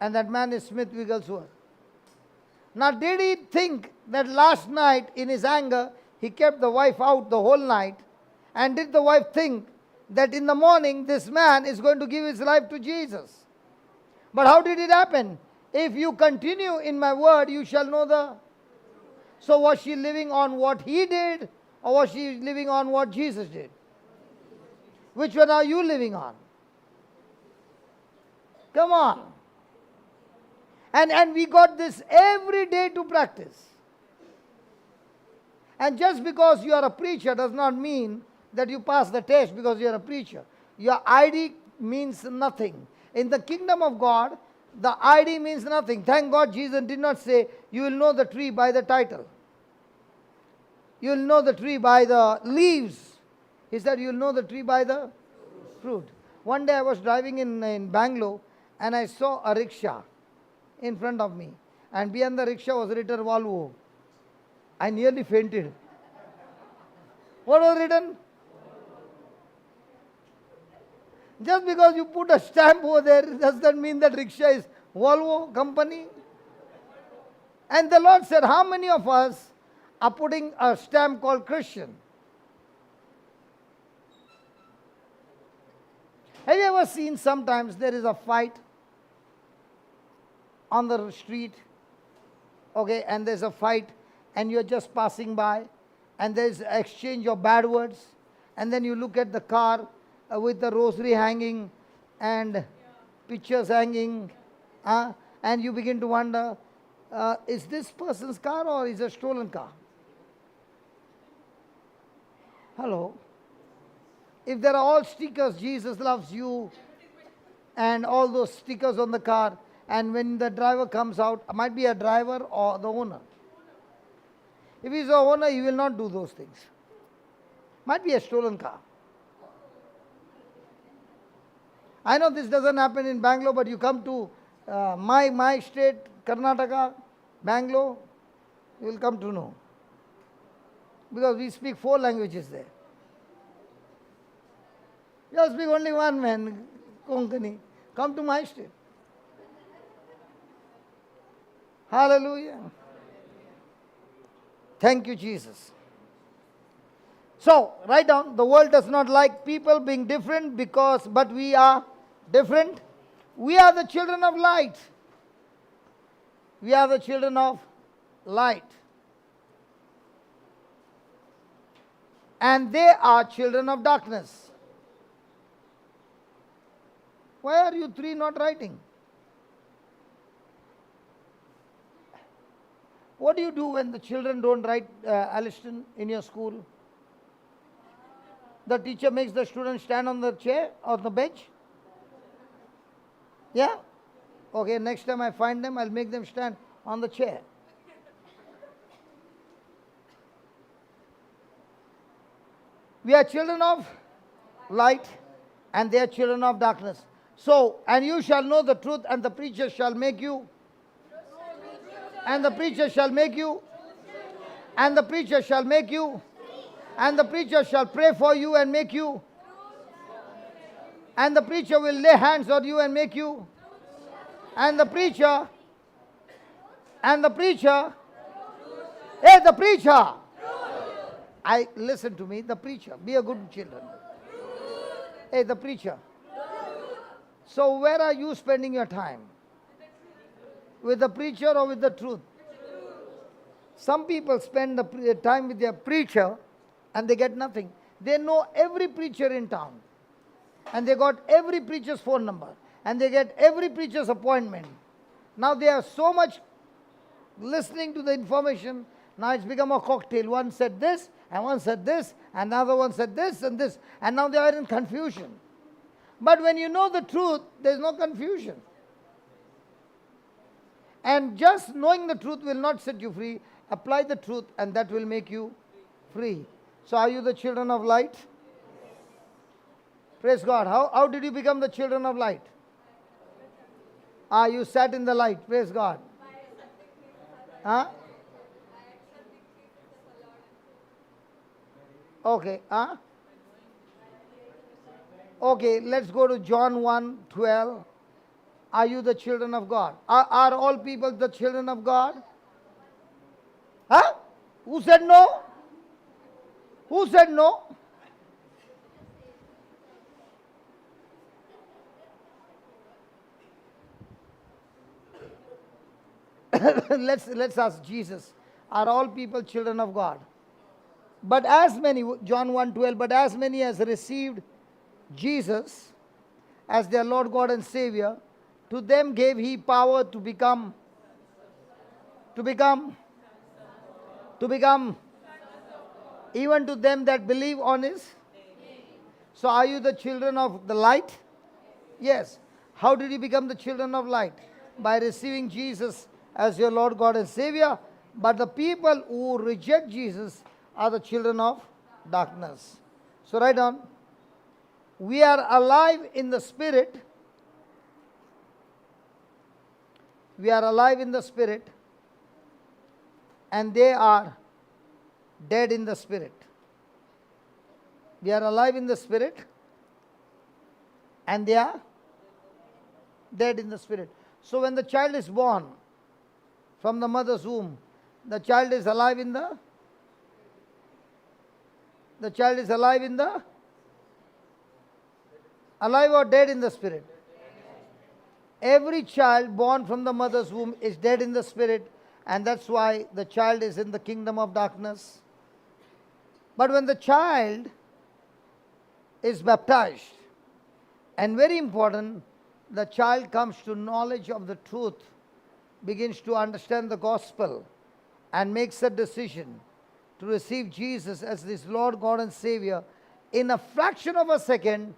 S1: And that man is Smith Wigglesworth. Now, did he think that last night in his anger he kept the wife out the whole night? And did the wife think that in the morning this man is going to give his life to Jesus? But how did it happen? "If you continue in my word, you shall know the..." So was she living on what he did, or was she living on what Jesus did? Which one are you living on? Come on. And we got this every day to practice. And just because you are a preacher does not mean that you pass the test because you are a preacher. Your ID means nothing. In the kingdom of God, the ID means nothing. Thank God Jesus did not say, you will know the tree by the title. You will know the tree by the leaves. He said, you will know the tree by the fruit. One day I was driving in Bangalore and I saw a rickshaw in front of me. And behind the rickshaw was written Volvo. I nearly fainted. What was written? Just because you put a stamp over there, does that mean that rickshaw is Volvo company? And the Lord said, how many of us are putting a stamp called Christian? Have you ever seen sometimes there is a fight on the street, okay, and there's a fight and you're just passing by and there's exchange of bad words, and then you look at the car with the rosary hanging and pictures hanging, and you begin to wonder, is this person's car or is it a stolen car? Hello? If there are all stickers, Jesus loves you, and all those stickers on the car, and when the driver comes out, might be a driver or the owner. If he's the owner, he will not do those things. Might be a stolen car. I know this doesn't happen in Bangalore, but you come to my state, Karnataka, Bangalore, you will come to know. Because we speak 4 languages there. You speak only one, man, Konkani. Come to my state. Hallelujah. Thank you, Jesus. So, write down, the world does not like people being different but we are different. We are the children of light. We are the children of light. And they are children of darkness. Why are you 3 not writing? What do you do when the children don't write, Aliston, in your school? The teacher makes the students stand on the chair or the bench? Yeah? Okay, next time I find them, I'll make them stand on the chair. We are children of light, and they are children of darkness. So, and you shall know the truth, and the preacher shall make you. And the preacher shall make you. And the preacher shall make you. And the preacher shall pray for you and make you. And the preacher will lay hands on you and make you. And the preacher. Hey, the preacher. Listen to me, the preacher. Be a good children. Hey, the preacher. So where are you spending your time? With the preacher or with the truth? Some people spend the time with their preacher and they get nothing. They know every preacher in town. And they got every preacher's phone number. And they get every preacher's appointment. Now they are so much listening to the information. Now it's become a cocktail. One said this, and one said this, and another one said this and this. And now they are in confusion. But when you know the truth, there is no confusion. And just knowing the truth will not set you free. Apply the truth and that will make you free. So are you the children of light? Praise God. How did you become the children of light? You sat in the light. Praise God. Huh? Okay. Okay, let's go to John 1:12. Are you the children of God? Are all people the children of God? Huh? Who said no? Who said no? Let's ask Jesus. Are all people children of God? But as many, John 1:12, but as many as received Jesus as their Lord God and Savior, to them gave he power to become, even to them that believe on his. So are you the children of the light? Yes. How did you become the children of light? By receiving Jesus as your Lord, God, and Savior. But the people who reject Jesus are the children of darkness. So write down. We are alive in the Spirit. We are alive in the Spirit. And they are dead in the Spirit. We are alive in the Spirit. And they are dead in the Spirit. So when the child is born from the mother's womb, the child is alive in the alive or dead in the Spirit? Every child born from the mother's womb is dead in the Spirit, and that's why the child is in the kingdom of darkness. But when the child is baptized, and very important, the child comes to knowledge of the truth, begins to understand the gospel, and makes a decision to receive Jesus as his Lord, God, and Savior, in a fraction of a second,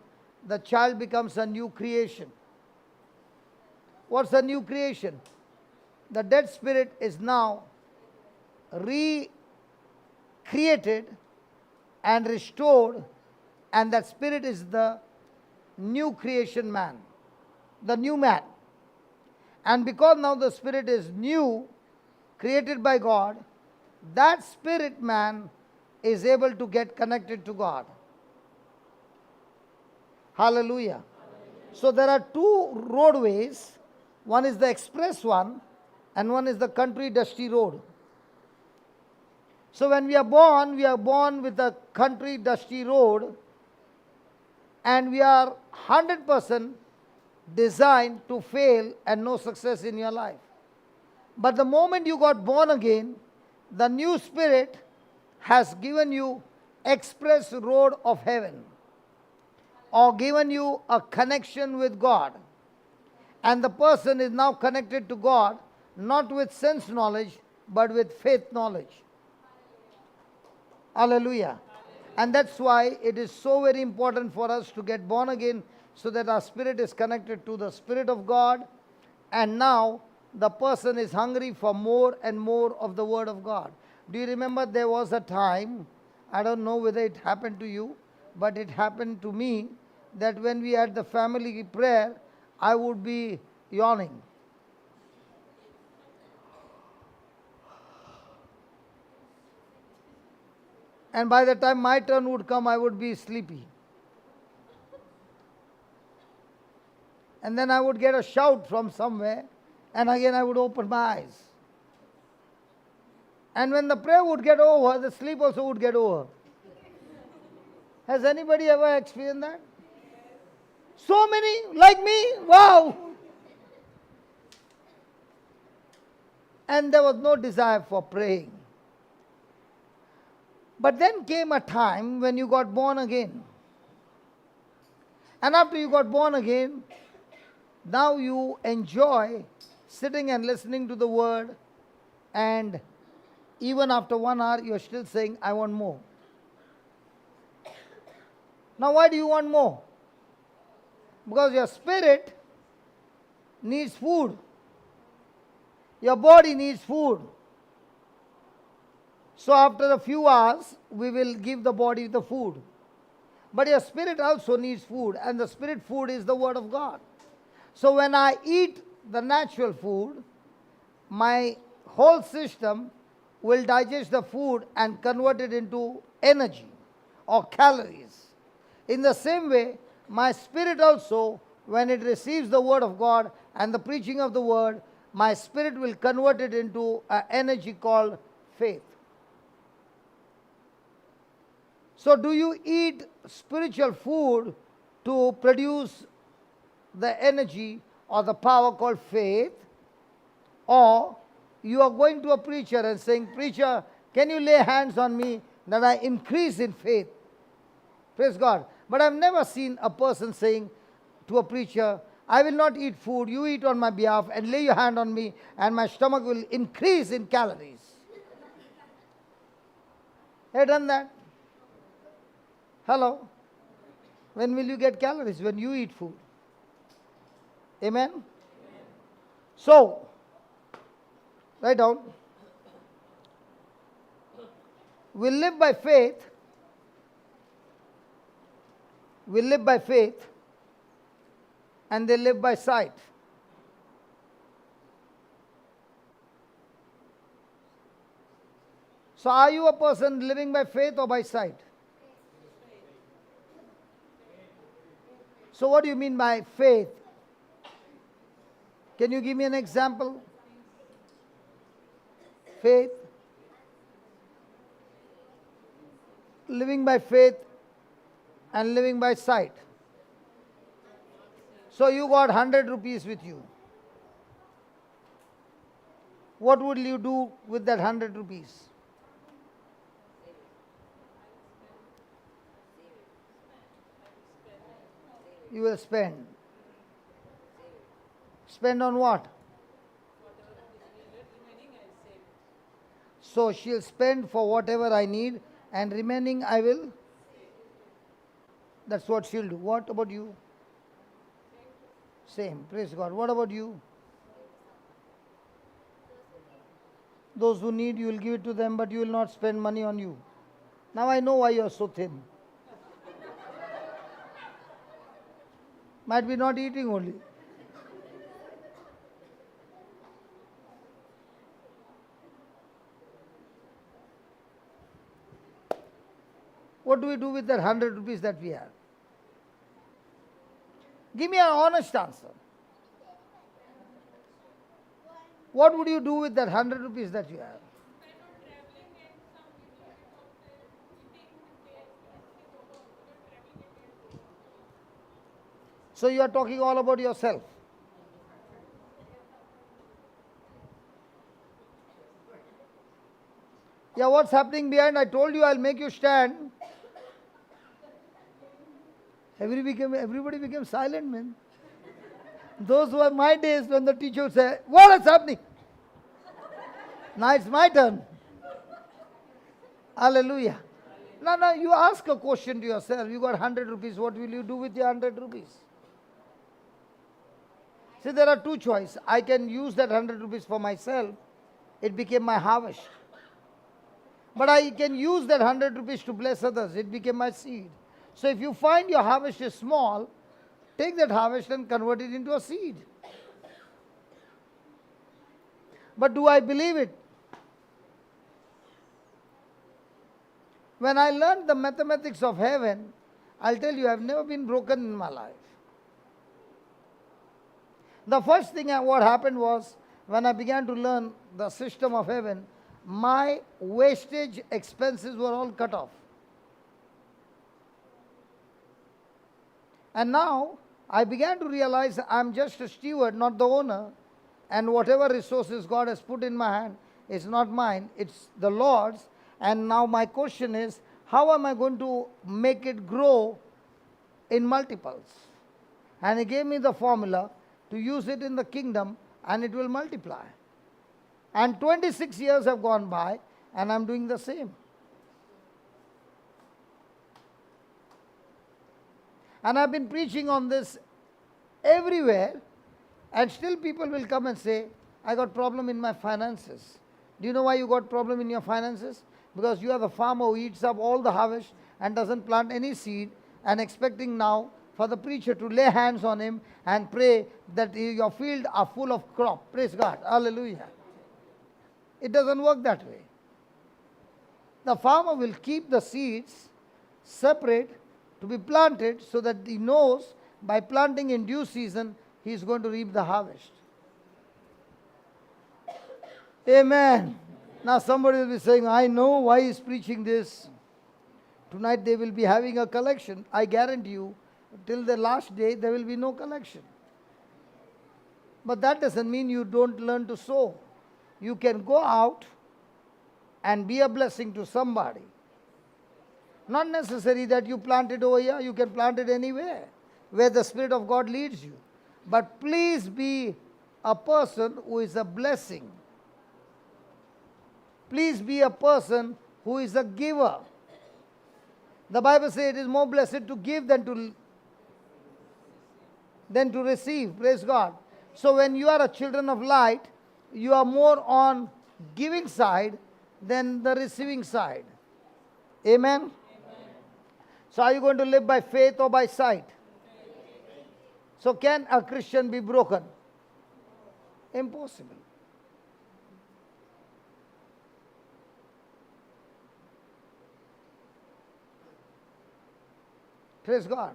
S1: the child becomes a new creation. What's a new creation? The dead spirit is now recreated and restored, and that spirit is the new creation man, the new man. And because now the spirit is new, created by God, that spirit man is able to get connected to God. Hallelujah. So there are two roadways. One is the express one, and one is the country dusty road. So when we are born with a country dusty road, and we are 100% designed to fail and no success in your life. But the moment you got born again, the new spirit has given you express road of heaven, or given you a connection with God. And the person is now connected to God, not with sense knowledge, but with faith knowledge. Hallelujah. And that's why it is so very important for us to get born again, so that our spirit is connected to the Spirit of God. And now the person is hungry for more and more of the Word of God. Do you remember there was a time, I don't know whether it happened to you, but it happened to me, that when we had the family prayer, I would be yawning. And by the time my turn would come, I would be sleepy. And then I would get a shout from somewhere, and again I would open my eyes. And when the prayer would get over, the sleep also would get over. Has anybody ever experienced that? So many like me? Wow! And there was no desire for praying. But then came a time when you got born again. And after you got born again, now you enjoy sitting and listening to the Word, and even after 1 hour, you're still saying, I want more. Now, why do you want more? Because your spirit needs food. Your body needs food. So after a few hours, we will give the body the food. But your spirit also needs food, and the spirit food is the Word of God. So when I eat the natural food, my whole system will digest the food and convert it into energy or calories. In the same way, my spirit also, when it receives the Word of God and the preaching of the Word, my spirit will convert it into an energy called faith. So do you eat spiritual food to produce the energy or the power called faith? Or you are going to a preacher and saying, preacher, can you lay hands on me that I increase in faith? Praise God. But I've never seen a person saying to a preacher, I will not eat food, you eat on my behalf and lay your hand on me and my stomach will increase in calories. Have you done that? Hello? When will you get calories? When you eat food. Amen? So, write down. We live by faith. We live by faith, and they live by sight. So are you a person living by faith or by sight? So what do you mean by faith? Can you give me an example? Faith. Living by faith and living by sight. So you got 100 rupees with you. What would you do with that 100 rupees? You will spend. Spend on what? So she'll spend for whatever I need, and remaining I will. That's what she'll do. What about you? Same. Praise God. What about you? Those who need, you will give it to them, but you will not spend money on you. Now I know why you are so thin. Might be not eating only. What do we do with that 100 rupees that we have? Give me an honest answer. What would you do with that 100 rupees that you have? So you are talking all about yourself. Yeah, what's happening behind? I told you I'll make you stand. Everybody became silent, man. Those were my days when the teacher would say, what is happening? Now it's my turn. Hallelujah. Now you ask a question to yourself. You got 100 rupees. What will you do with your 100 rupees? See, there are two choices. I can use that 100 rupees for myself. It became my harvest. But I can use that 100 rupees to bless others. It became my seed. So if you find your harvest is small, take that harvest and convert it into a seed. But do I believe it? When I learned the mathematics of heaven, I'll tell you, I've never been broken in my life. The first thing what happened was, when I began to learn the system of heaven, my wastage expenses were all cut off. And now, I began to realize I'm just a steward, not the owner. And whatever resources God has put in my hand is not mine, it's the Lord's. And now my question is, how am I going to make it grow in multiples? And He gave me the formula to use it in the kingdom, and it will multiply. And 26 years have gone by, and I'm doing the same. And I've been preaching on this everywhere, and still people will come and say, I got problem in my finances. Do you know why you got problem in your finances? Because you are the farmer who eats up all the harvest and doesn't plant any seed, and expecting now for the preacher to lay hands on him and pray that your field are full of crop. Praise God. Hallelujah. It doesn't work that way. The farmer will keep the seeds separate to be planted so that he knows by planting in due season, he is going to reap the harvest. Amen. Now somebody will be saying, I know why he's preaching this. Tonight they will be having a collection. I guarantee you, till the last day, there will be no collection. But that doesn't mean you don't learn to sow. You can go out and be a blessing to somebody. Not necessary that you plant it over here. You can plant it anywhere where the Spirit of God leads you. But please be a person who is a blessing. Please be a person who is a giver. The Bible says it is more blessed to give than to... than to receive. Praise God. So when you are a children of light, you are more on giving side than the receiving side. Amen? So are you going to live by faith or by sight? So can a Christian be broken? Impossible. Praise God.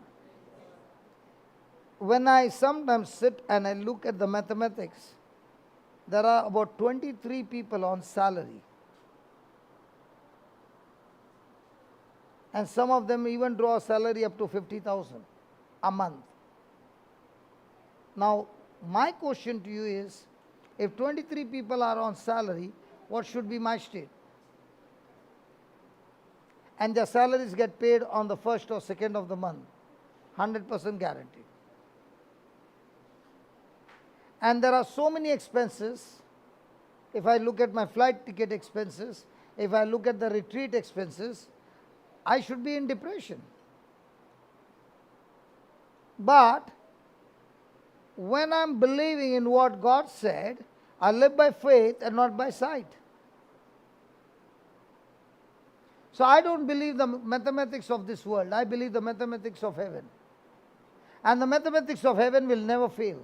S1: When I sometimes sit and I look at the mathematics, there are about 23 people on salary. And some of them even draw a salary up to 50,000 a month. Now, my question to you is, if 23 people are on salary, what should be my state? And their salaries get paid on the first or second of the month, 100% guaranteed. And there are so many expenses. If I look at my flight ticket expenses, if I look at the retreat expenses, I should be in depression. But when I'm believing in what God said, I live by faith and not by sight. So I don't believe the mathematics of this world. I believe the mathematics of heaven. And the mathematics of heaven will never fail.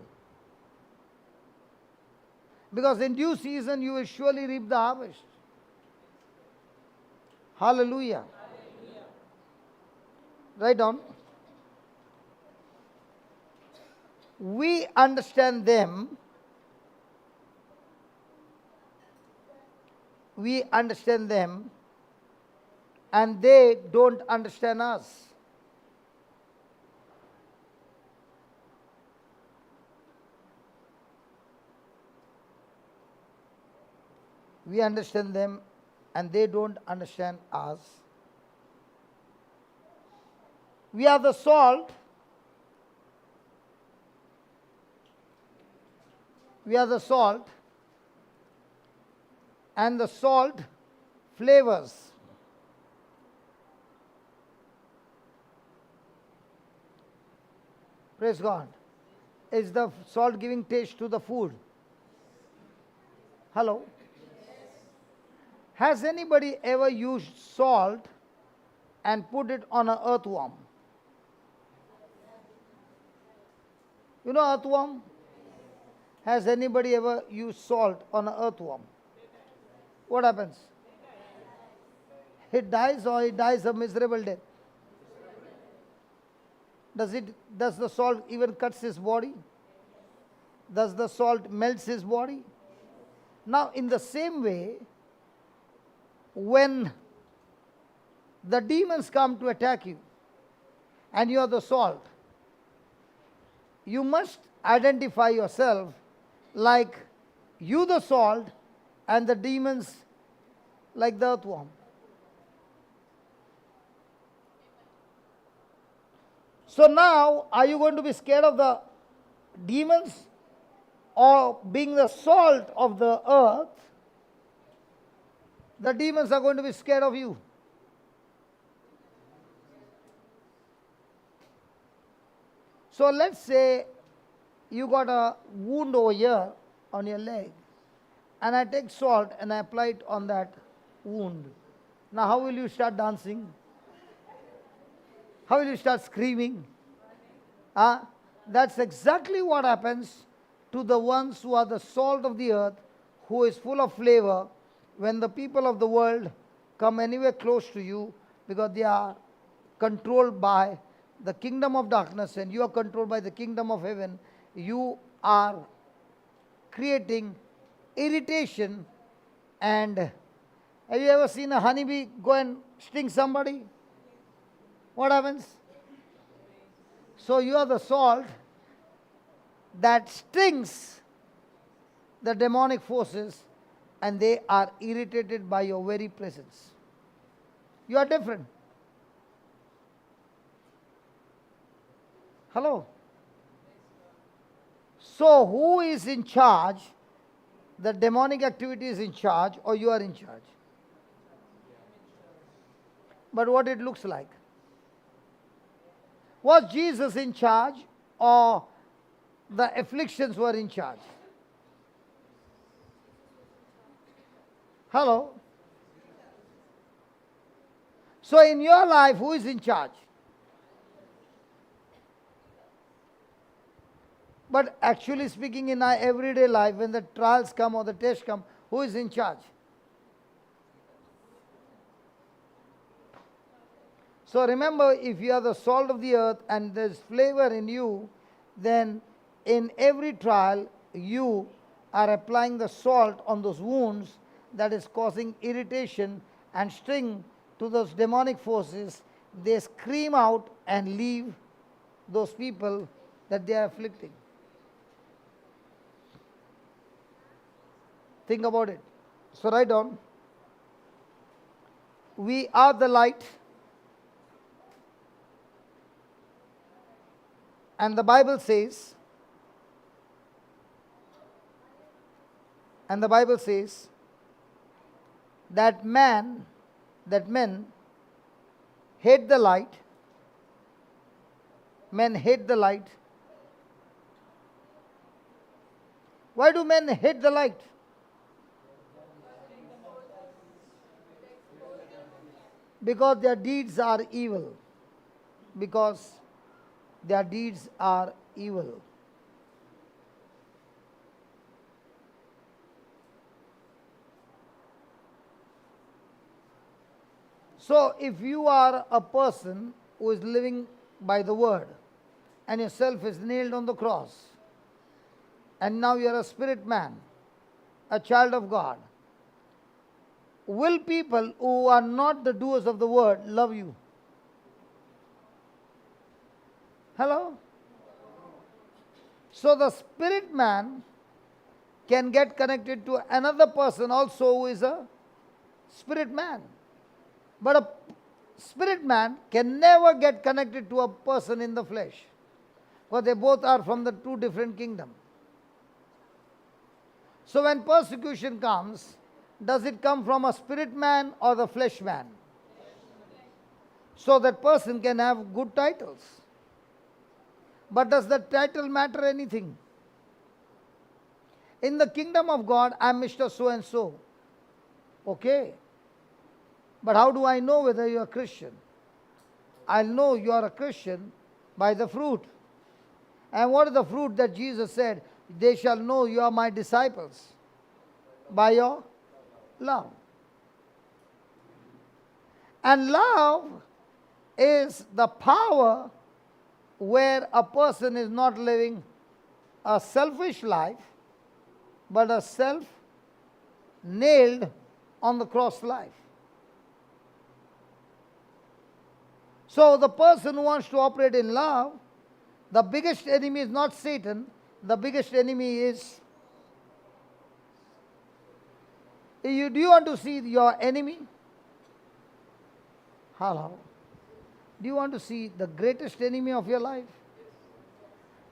S1: Because in due season you will surely reap the harvest. Hallelujah. Write down. We understand them. We understand them, and they don't understand us. We understand them, and they don't understand us. We are the salt. We are the salt, and the salt flavors. Praise God. Is the salt giving taste to the food? Hello? Has anybody ever used salt and put it on an earthworm? You know earthworm? Has anybody ever used salt on an earthworm? What happens? It dies, or it dies a miserable death? Does the salt even cuts his body? Does the salt melts his body? Now in the same way, when the demons come to attack you and you are the salt, you must identify yourself like you the salt and the demons like the earthworm. So now, are you going to be scared of the demons, or being the salt of the earth, the demons are going to be scared of you? So let's say you got a wound over here on your leg, and I take salt and I apply it on that wound. Now how will you start dancing? How will you start screaming? That's exactly what happens to the ones who are the salt of the earth, who is full of flavor. When the people of the world come anywhere close to you, because they are controlled by the kingdom of darkness and you are controlled by the kingdom of heaven, you are creating irritation. And have you ever seen a honeybee go and sting somebody? What happens? So you are the salt that stings the demonic forces, and they are irritated by your very presence. You are different. Hello? So who is in charge? The demonic activity is in charge, or you are in charge? But what it looks like? Was Jesus in charge, or the afflictions were in charge. Hello? So in your life, who is in charge? But actually speaking, in our everyday life, when the trials come or the tests come, who is in charge? So remember, if you are the salt of the earth and there's flavor in you, then in every trial you are applying the salt on those wounds that is causing irritation and sting to those demonic forces. They scream out and leave those people that they are afflicting. Think about it. So write down. We are the light. And the Bible says, that men hate the light. Men hate the light. Why do men hate the light? Because their deeds are evil. Because their deeds are evil. So if you are a person who is living by the word and yourself is nailed on the cross, and now you are a spirit man, a child of God, will people who are not the doers of the word love you? Hello? So the spirit man can get connected to another person also who is a spirit man. But a spirit man can never get connected to a person in the flesh, because they both are from the two different kingdoms. So when persecution comes, does it come from a spirit man or the flesh man? So that person can have good titles. But does the title matter anything? In the kingdom of God, I am Mr. So and so. Okay. But how do I know whether you are a Christian? I'll know you are a Christian by the fruit. And what is the fruit that Jesus said? They shall know you are my disciples by your love. And love is the power where a person is not living a selfish life, but a self-nailed on the cross life. So the person who wants to operate in love, the biggest enemy is not Satan, the biggest enemy is... Do you want to see your enemy? Hello? Do you want to see the greatest enemy of your life?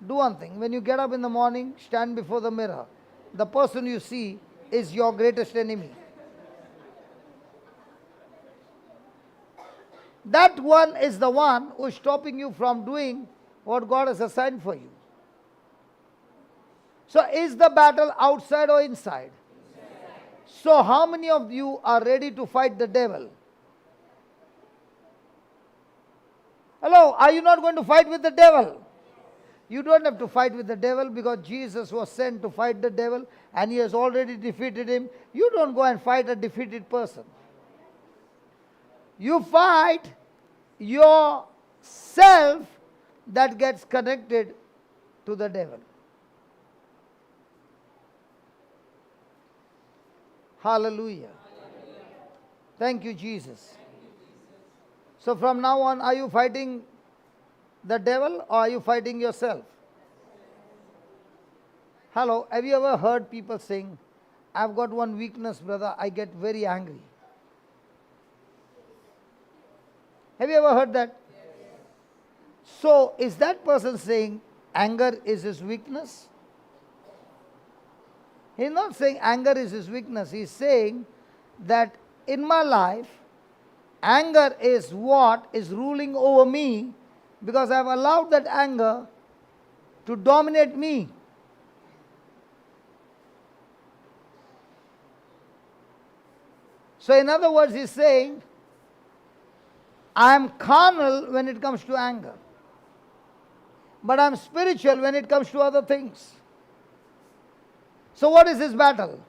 S1: Do one thing. When you get up in the morning, stand before the mirror. The person you see is your greatest enemy. That one is the one who is stopping you from doing what God has assigned for you. So is the battle outside or inside? So how many of you are ready to fight the devil? Hello, are you not going to fight with the devil? You don't have to fight with the devil, because Jesus was sent to fight the devil and he has already defeated him. You don't go and fight a defeated person. You fight yourself that gets connected to the devil. Hallelujah. Thank you, Jesus. So from now on, are you fighting the devil or are you fighting yourself? Hello, have you ever heard people saying, I've got one weakness, brother, I get very angry? Have you ever heard that? So is that person saying anger is his weakness? He's not saying anger is his weakness. He's saying that in my life, anger is what is ruling over me, because I've allowed that anger to dominate me. So in other words, he's saying, I am carnal when it comes to anger, but I am spiritual when it comes to other things. So what is his battle?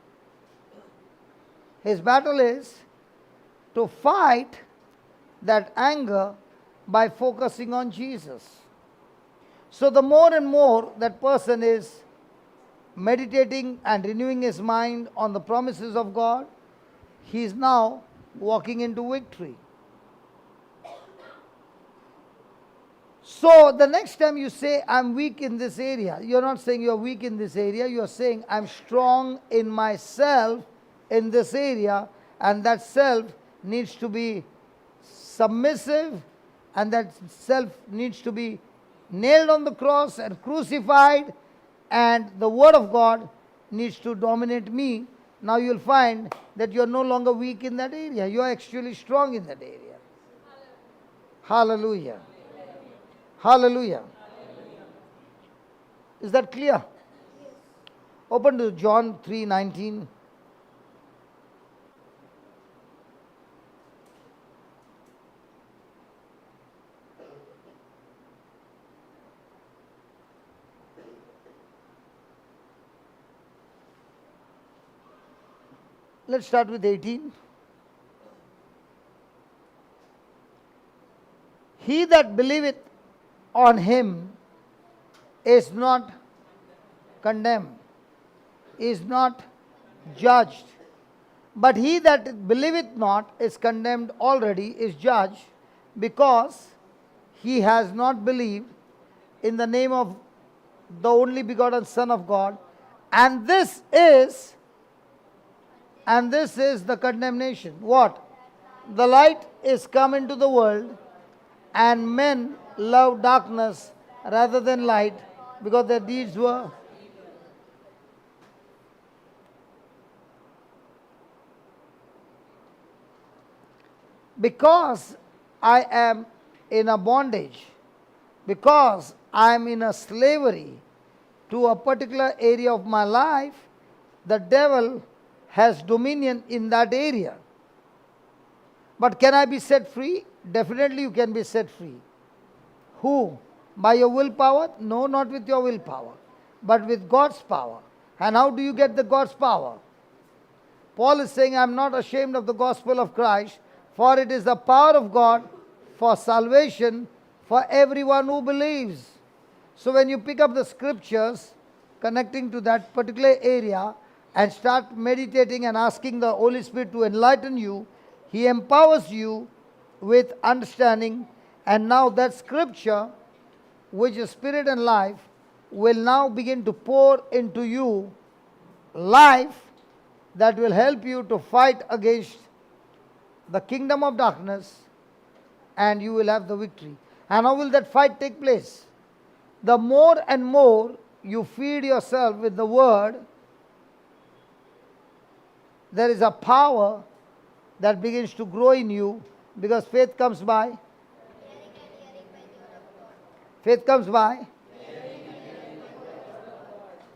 S1: His battle is to fight that anger by focusing on Jesus. So the more and more that person is meditating and renewing his mind on the promises of God, he is now walking into victory. So the next time you say, I'm weak in this area, you're not saying you're weak in this area, you're saying, I'm strong in myself in this area, and that self needs to be submissive, and that self needs to be nailed on the cross and crucified, and the Word of God needs to dominate me. Now you'll find that you're no longer weak in that area. You're actually strong in that area. Hallelujah. Hallelujah. Is that clear? Open to John 3:19. Let's start with 18. He that believeth on him is not condemned, is not judged. But he that believeth not is condemned already, is judged, because he has not believed in the name of the only begotten Son of God. And this is the condemnation. What? The light is come into the world, and men love darkness rather than light, because their deeds were. Because I am in a bondage, because I am in a slavery to a particular area of my life, the devil has dominion in that area. But can I be set free? Definitely you can be set free. Who? By your willpower? No, not with your willpower, but with God's power. And how do you get the God's power? Paul is saying, I am not ashamed of the gospel of Christ, for it is the power of God for salvation for everyone who believes. So when you pick up the scriptures connecting to that particular area and start meditating and asking the Holy Spirit to enlighten you, He empowers you with understanding, and now that scripture, which is spirit and life, will now begin to pour into you life that will help you to fight against the kingdom of darkness, and you will have the victory. And how will that fight take place? The more and more you feed yourself with the word, there is a power that begins to grow in you, because faith comes by. Faith comes by.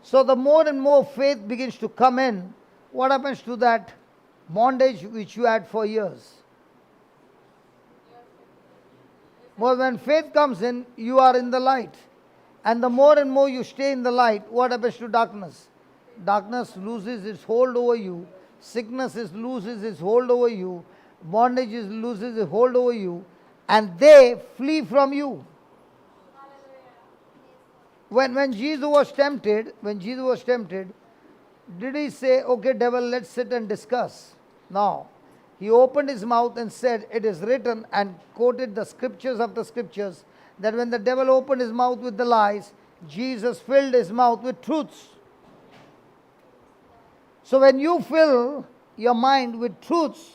S1: So the more and more faith begins to come in, what happens to that bondage which you had for years? Well, when faith comes in, you are in the light. And the more and more you stay in the light, what happens to darkness? Darkness loses its hold over you. Sickness loses its hold over you. Bondage loses its hold over you. And they flee from you. When Jesus was tempted, did he say, okay, devil, let's sit and discuss? No. He opened his mouth and said, it is written, and quoted the scriptures of the scriptures, that when the devil opened his mouth with the lies, Jesus filled his mouth with truths. So when you fill your mind with truths,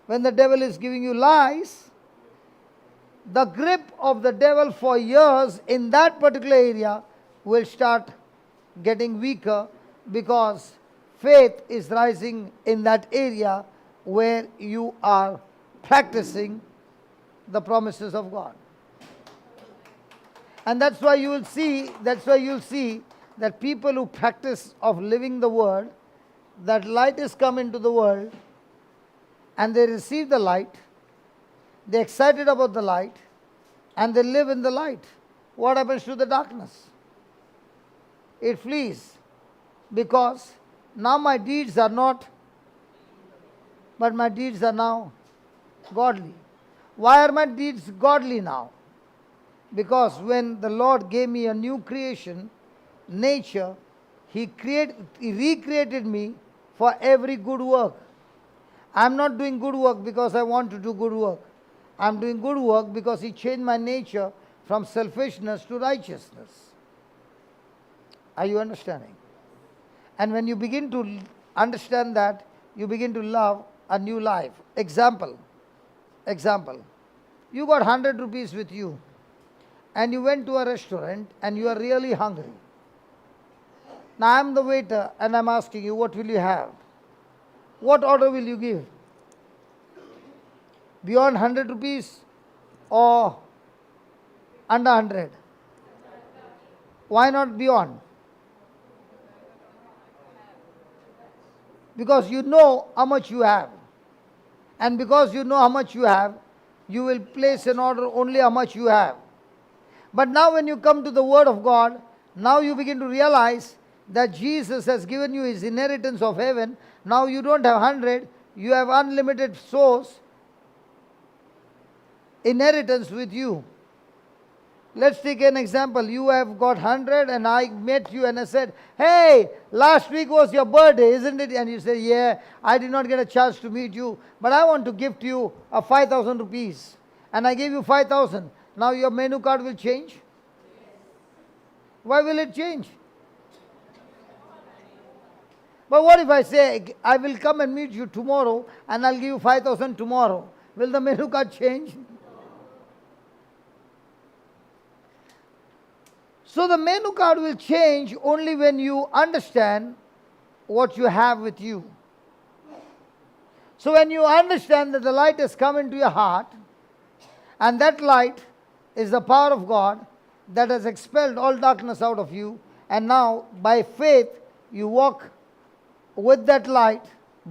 S1: when the devil is giving you lies, the grip of the devil for years in that particular area will start getting weaker, because faith is rising in that area where you are practicing the promises of God. And that's why you'll see that people who practice of living the word, that light is come into the world, and they receive the light, they're excited about the light, and they live in the light. What happens to the darkness? It flees, because now my deeds are not, but my deeds are now godly. Why are my deeds godly now? Because when the Lord gave me a new creation, nature, He recreated me for every good work. I'm not doing good work because I want to do good work. I'm doing good work because He changed my nature from selfishness to righteousness. Are you understanding? And when you begin to understand that, you begin to love a new life. Example. You got 100 rupees with you, and you went to a restaurant and you are really hungry. Now I am the waiter and I am asking you, what will you have? What order will you give? Beyond 100 rupees or under 100? Why not beyond? Because you know how much you have. And because you know how much you have, you will place an order only how much you have. But now when you come to the Word of God, now you begin to realize that Jesus has given you His inheritance of heaven. Now you don't have 100, you have unlimited source, inheritance with you. Let's take an example. You have got 100 and I met you and I said, hey, last week was your birthday, isn't it? And you say, yeah, I did not get a chance to meet you, but I want to gift you a 5,000 rupees. And I gave you 5,000. Now your menu card will change? Why will it change? But what if I say, I will come and meet you tomorrow and I'll give you 5,000 tomorrow? Will the menu card change? So the menu card will change only when you understand what you have with you. So when you understand that the light has come into your heart, and that light is the power of God that has expelled all darkness out of you, and now by faith you walk with that light,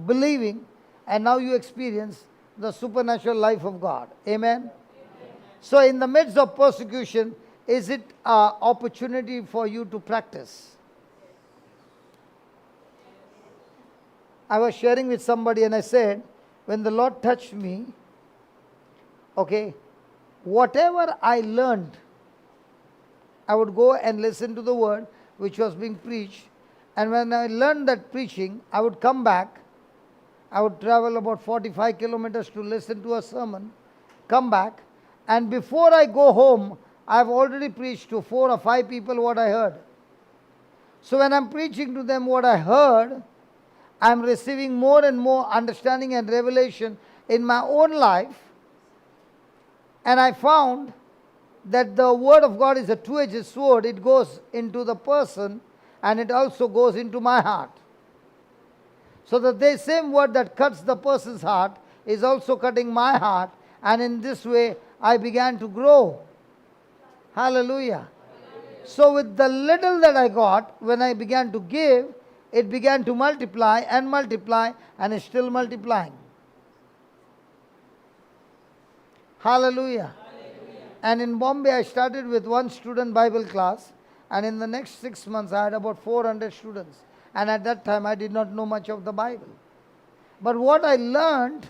S1: believing, and now you experience the supernatural life of God. Amen? Amen. So in the midst of persecution, is it an opportunity for you to practice? I was sharing with somebody and I said, when the Lord touched me, okay, whatever I learned, I would go and listen to the word which was being preached. And when I learned that preaching, I would come back. I would travel about 45 kilometers to listen to a sermon, come back, and before I go home, I've already preached to 4 or 5 people what I heard. So when I'm preaching to them what I heard, I'm receiving more and more understanding and revelation in my own life. And I found that the Word of God is a two-edged sword. It goes into the person and it also goes into my heart. So that the same word that cuts the person's heart is also cutting my heart. And in this way, I began to grow. Hallelujah. So with the little that I got, when I began to give, it began to multiply, and it's still multiplying. Hallelujah. And in Bombay, I started with 1 student Bible class, and in the next 6 months, I had about 400 students. And at that time, I did not know much of the Bible. But what I learned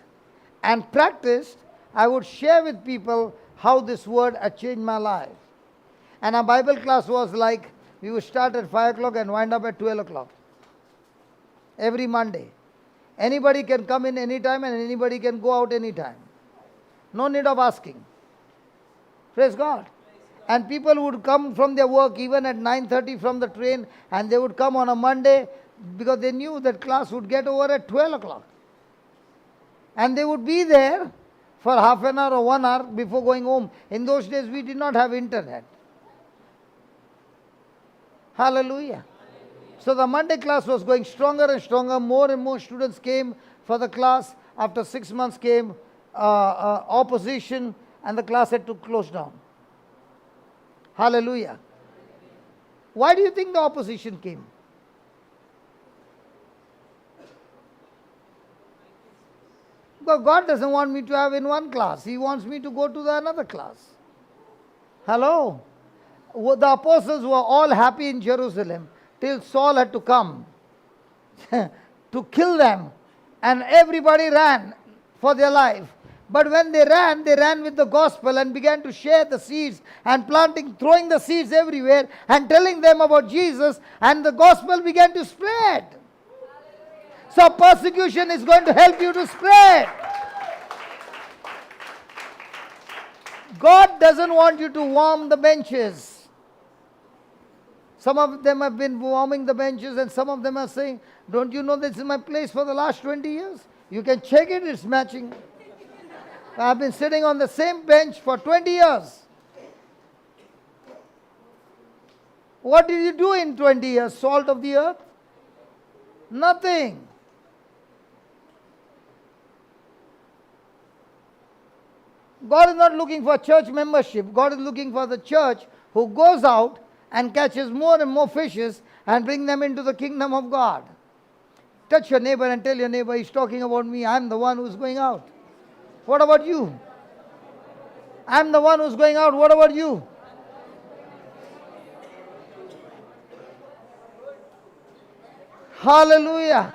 S1: and practiced, I would share with people how this word had changed my life. And our Bible class was like, we would start at 5 o'clock and wind up at 12 o'clock. Every Monday. Anybody can come in anytime and anybody can go out anytime. No need of asking. Praise God. And people would come from their work even at 9:30 from the train, and they would come on a Monday because they knew that class would get over at 12 o'clock. And they would be there for half an hour or 1 hour before going home. In those days, we did not have internet. Hallelujah. So the Monday class was going stronger and stronger. More and more students came for the class. After 6 months came opposition, and the class had to close down. Hallelujah. Why do you think the opposition came? Because God doesn't want me to have in one class. He wants me to go to the another class. Hello? The apostles were all happy in Jerusalem till Saul had to come to kill them. And everybody ran for their life. But when they ran with the gospel and began to share the seeds and throwing the seeds everywhere and telling them about Jesus, and the gospel began to spread. So persecution is going to help you to spread. God doesn't want you to warm the benches. Some of them have been warming the benches, and some of them are saying, don't you know this is my place for the last 20 years? You can check it, it's matching. I've been sitting on the same bench for 20 years. What did you do in 20 years? Salt of the earth? Nothing. God is not looking for church membership. God is looking for the church who goes out and catches more and more fishes and bring them into the kingdom of God. Touch your neighbor and tell your neighbor, he's talking about me. I'm the one who's going out. What about you? I'm the one who's going out. What about you? Hallelujah.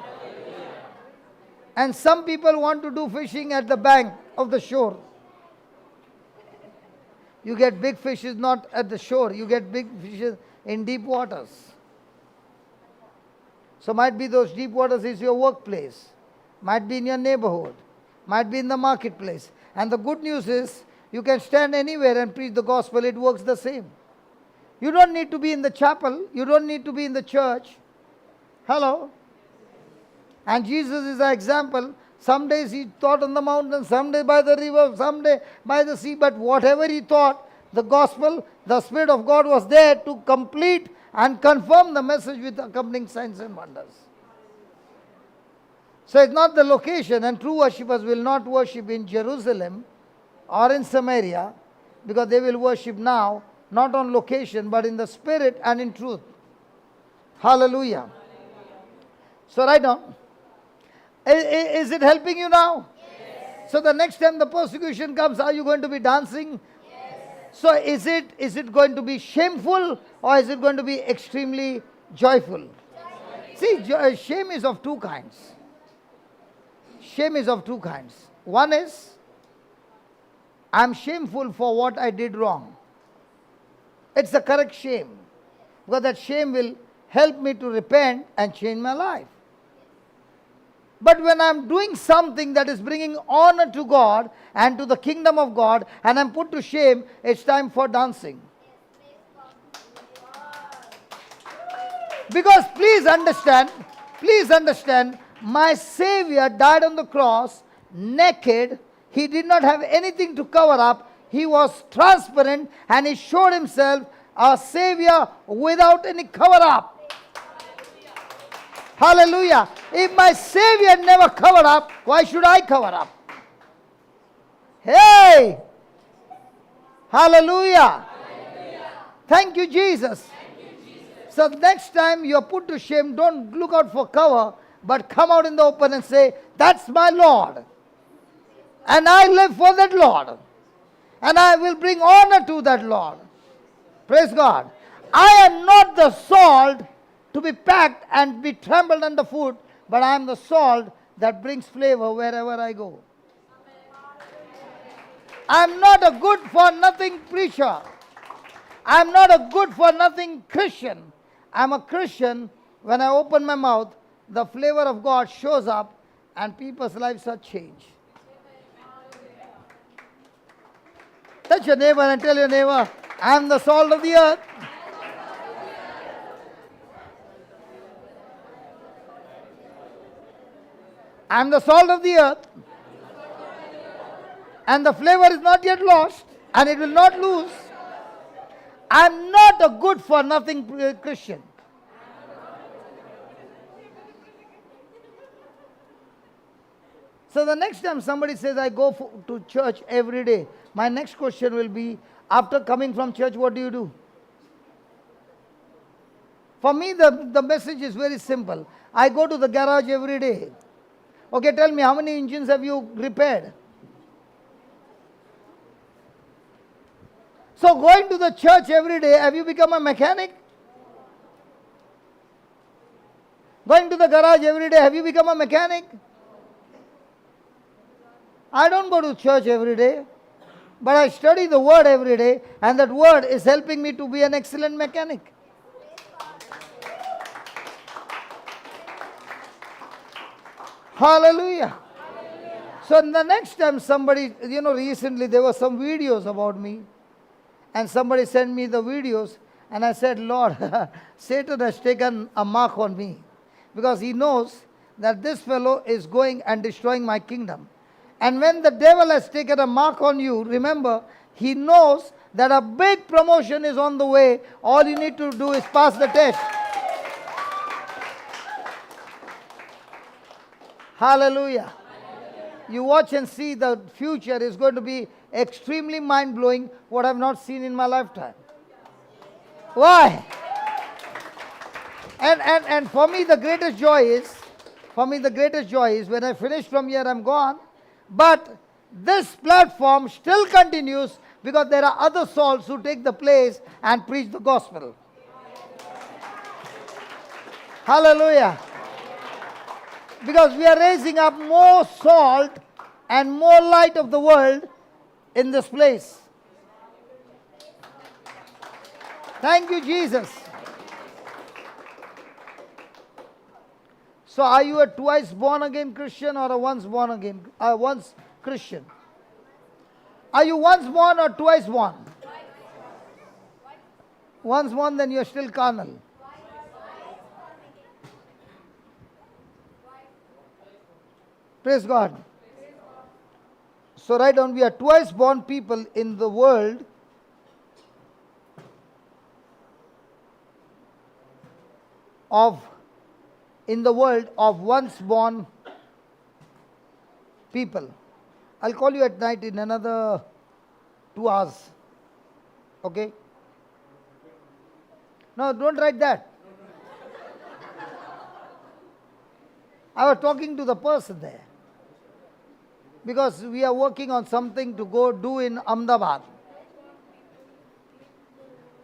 S1: And some people want to do fishing at the bank of the shore. You get big fishes not at the shore. You get big fishes in deep waters. So might be those deep waters is your workplace. Might be in your neighborhood. Might be in the marketplace. And the good news is, you can stand anywhere and preach the gospel. It works the same. You don't need to be in the chapel. You don't need to be in the church. Hello? And Jesus is an example. Some days he taught on the mountain, some day by the river, some day by the sea. But whatever he taught, the gospel, the Spirit of God was there to complete and confirm the message with accompanying signs and wonders. So it's not the location, and true worshippers will not worship in Jerusalem or in Samaria, because they will worship now, not on location, but in the Spirit and in truth. Hallelujah. So write down. Is it helping you now? Yes. So the next time the persecution comes, are you going to be dancing? Yes. So is it going to be shameful, or is it going to be extremely joyful? See, shame is of two kinds. Shame is of two kinds. One is, I'm shameful for what I did wrong. It's the correct shame. Because that shame will help me to repent and change my life. But when I'm doing something that is bringing honor to God and to the kingdom of God, and I'm put to shame, it's time for dancing. Because please understand, my Savior died on the cross naked. He did not have anything to cover up. He was transparent, and he showed himself a Savior without any cover up. Hallelujah. If my Savior never covered up, why should I cover up? Hey! Hallelujah. Hallelujah. Thank you, Jesus. So next time you are put to shame, don't look out for cover, but come out in the open and say, that's my Lord. And I live for that Lord. And I will bring honor to that Lord. Praise God. I am not the salt to be packed and be trampled underfoot, but I am the salt that brings flavor wherever I go. I am not a good for nothing preacher. I am not a good for nothing Christian. I am a Christian. When I open my mouth, the flavor of God shows up and people's lives are changed. Touch your neighbor and tell your neighbor, I am the salt of the earth. I am the salt of the earth. And the flavor is not yet lost, and it will not lose. I am not a good for nothing Christian. So the next time somebody says, I go to church every day, my next question will be, after coming from church, what do you do? For me, the message is very simple. I go to the garage every day. Okay, tell me, how many engines have you repaired? So going to the church every day, have you become a mechanic? Going to the garage every day, have you become a mechanic? I don't go to church every day, but I study the word every day, and that word is helping me to be an excellent mechanic. Hallelujah. So the next time somebody, recently there were some videos about me, and somebody sent me the videos, and I said, Lord, Satan has taken a mark on me, because he knows that this fellow is going and destroying my kingdom. And when the devil has taken a mark on you, remember, he knows that a big promotion is on the way. All you need to do is pass the test. Hallelujah. You watch and see, the future is going to be extremely mind-blowing, what I've not seen in my lifetime. Why? And for me the greatest joy is when I finish from here, I'm gone. But this platform still continues, because there are other souls who take the place and preach the gospel. Hallelujah. Because we are raising up more salt and more light of the world in this place. Thank you, Jesus. So are you a twice born again Christian or a once Christian? Are you once born or twice born? Once born, then you're still carnal. Praise God. So write down, we are twice born people in the world of once born people. I'll call you at night in another 2 hours. Okay? No, don't write that. I was talking to the person there, because we are working on something to go do in Ahmedabad.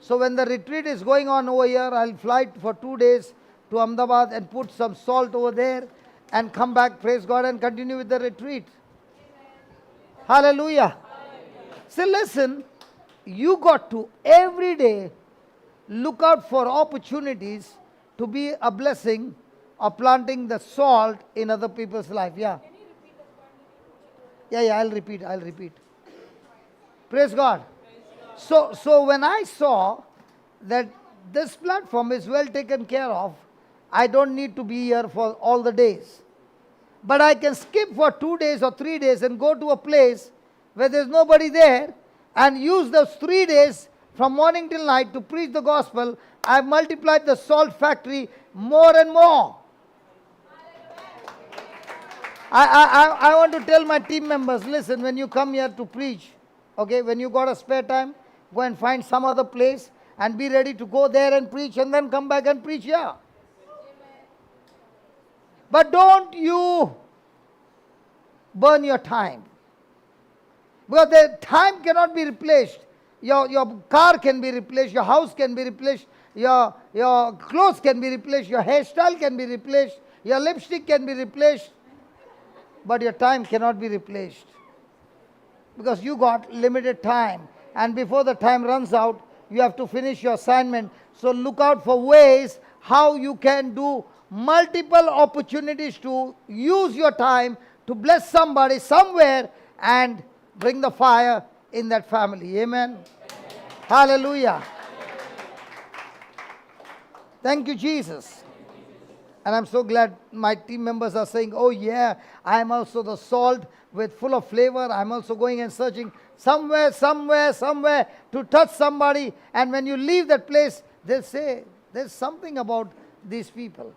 S1: So when the retreat is going on over here, I'll fly for 2 days to Ahmedabad and put some salt over there and come back, praise God, and continue with the retreat. Hallelujah. So listen, you got to every day look out for opportunities to be a blessing of planting the salt in other people's life. Yeah. Yeah, I'll repeat. Praise God. So when I saw that this platform is well taken care of, I don't need to be here for all the days. But I can skip for 2 days or 3 days and go to a place where there's nobody there and use those 3 days from morning till night to preach the gospel. I've multiplied the salt factory more and more. I want to tell my team members, listen, when you come here to preach, okay, when you got a spare time, go and find some other place and be ready to go there and preach, and then come back and preach here. But don't you burn your time. Because the time cannot be replaced. Your car can be replaced, your house can be replaced, your clothes can be replaced, your hairstyle can be replaced, your lipstick can be replaced, but your time cannot be replaced. Because you got limited time, and before the time runs out, you have to finish your assignment. So look out for ways how you can do multiple opportunities to use your time to bless somebody somewhere and bring the fire in that family. Amen. Amen. Hallelujah. Amen. Thank you, Jesus. And I'm so glad my team members are saying, oh yeah, I am also the salt with full of flavor. I'm also going and searching somewhere to touch somebody. And when you leave that place, they'll say, there's something about these people.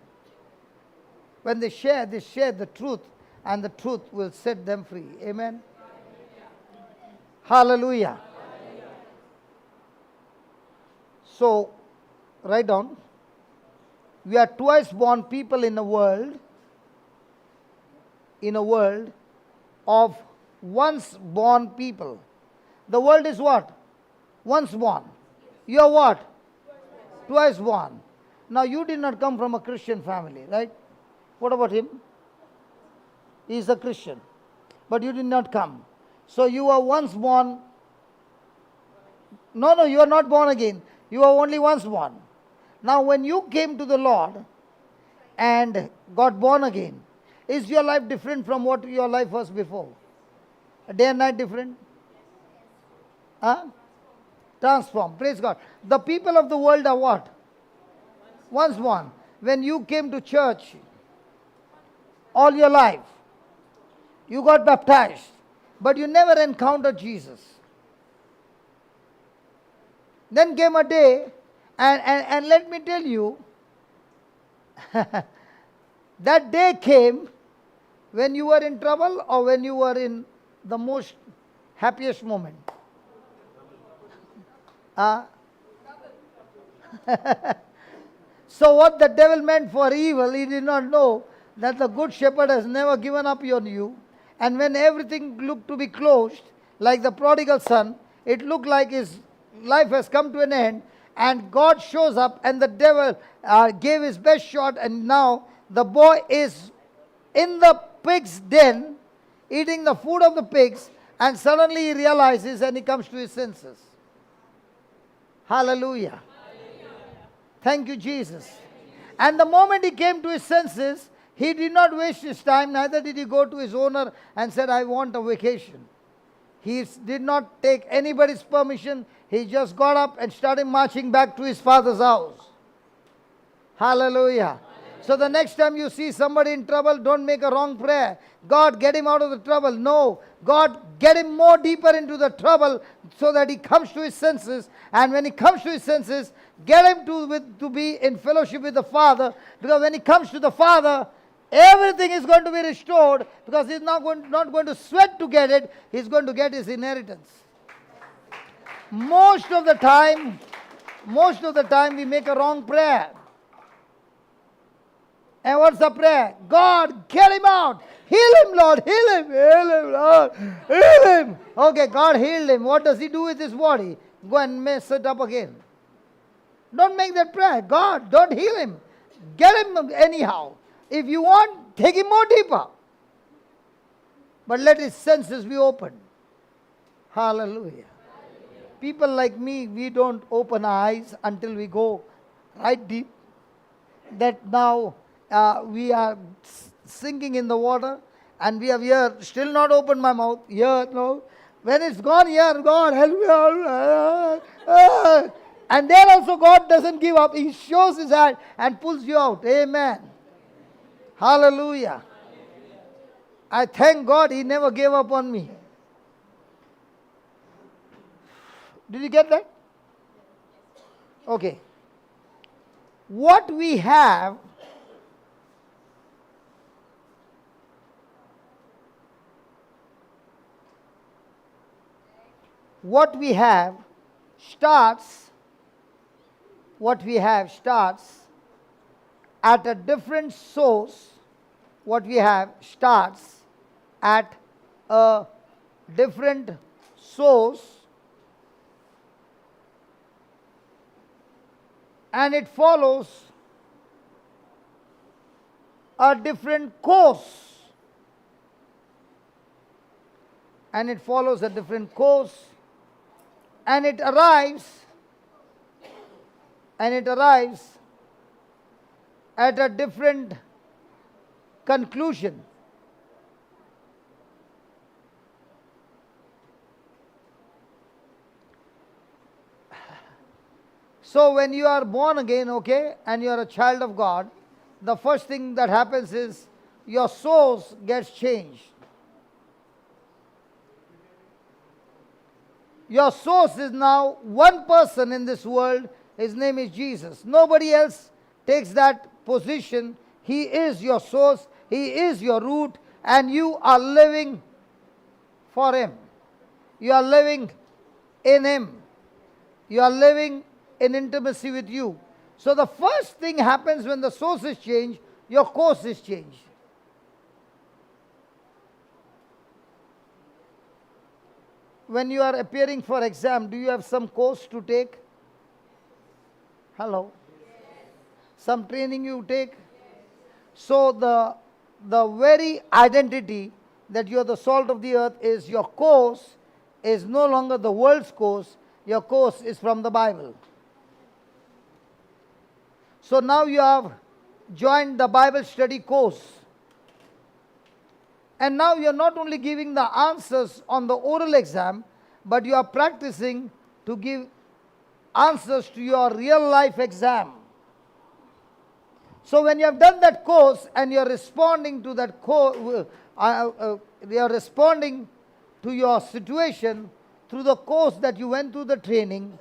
S1: When they share the truth, and the truth will set them free. Amen. Hallelujah. So, write down. We are twice born people in a world of once born people. The world is what? Once born. You are what? Twice born. Now you did not come from a Christian family, right? What about him? He is a Christian. But you did not come. So you are once born. No, you are not born again. You are only once born. Now when you came to the Lord and got born again, is your life different from what your life was before? A day and night different? Huh? Transformed. Praise God. The people of the world are what? Once born. When you came to church all your life, you got baptized, but you never encountered Jesus. Then came a day, and let me tell you, that day came when you were in trouble or when you were in the most happiest moment. So what the devil meant for evil, he did not know that the good shepherd has never given up on you. And when everything looked to be closed, like the prodigal son, it looked like his life has come to an end, and God shows up, and the devil gave his best shot, and now the boy is in the pig's den, eating the food of the pigs, and suddenly he realizes and he comes to his senses. Hallelujah. Thank you, Jesus. And the moment he came to his senses, he did not waste his time, neither did he go to his owner and said, I want a vacation. He did not take anybody's permission. He just got up and started marching back to his father's house. Hallelujah. So the next time you see somebody in trouble, don't make a wrong prayer. God, get him out of the trouble. No. God, get him more deeper into the trouble so that he comes to his senses. And when he comes to his senses, get him to be in fellowship with the Father. Because when he comes to the Father, everything is going to be restored, because he's not going to sweat to get it. He's going to get his inheritance. Most of the time we make a wrong prayer. And what's the prayer? God, get him out. Heal him, Lord. Heal him. Heal him, Lord. Heal him. Okay, God healed him. What does he do with his body? Go and mess it up again. Don't make that prayer. God, don't heal him. Get him anyhow. If you want, take him more deeper. But let his senses be open. Hallelujah. People like me, we don't open our eyes until we go right deep. That now we are sinking in the water, and we have here still not opened my mouth. Here, no. When it's gone, here, God, help me out. And there also God doesn't give up. He shows his hand and pulls you out. Amen. Hallelujah. I thank God he never gave up on me. Did you get that? Okay. What we have starts at a different source. What we have starts at a different source, and it follows a different course. And it follows a different course, and it arrives at a different conclusion. So when you are born again, okay, and you are a child of God, the first thing that happens is your source gets changed. Your source is now one person in this world. His name is Jesus. Nobody else takes that position. He is your source. He is your root. And you are living for him. You are living in him. You are living in intimacy with you. So the first thing happens when the source is changed, your course is changed. When you are appearing for exam, do you have some course to take? Hello? Yes. Some training you take? Yes. So the very identity that you are the salt of the earth is your course is no longer the world's course. Your course is from the Bible. So now you have joined the Bible study course. And now you are not only giving the answers on the oral exam, but you are practicing to give answers to your real life exam. So when you have done that course and you are responding to that you are responding to your situation through the course that you went through the training,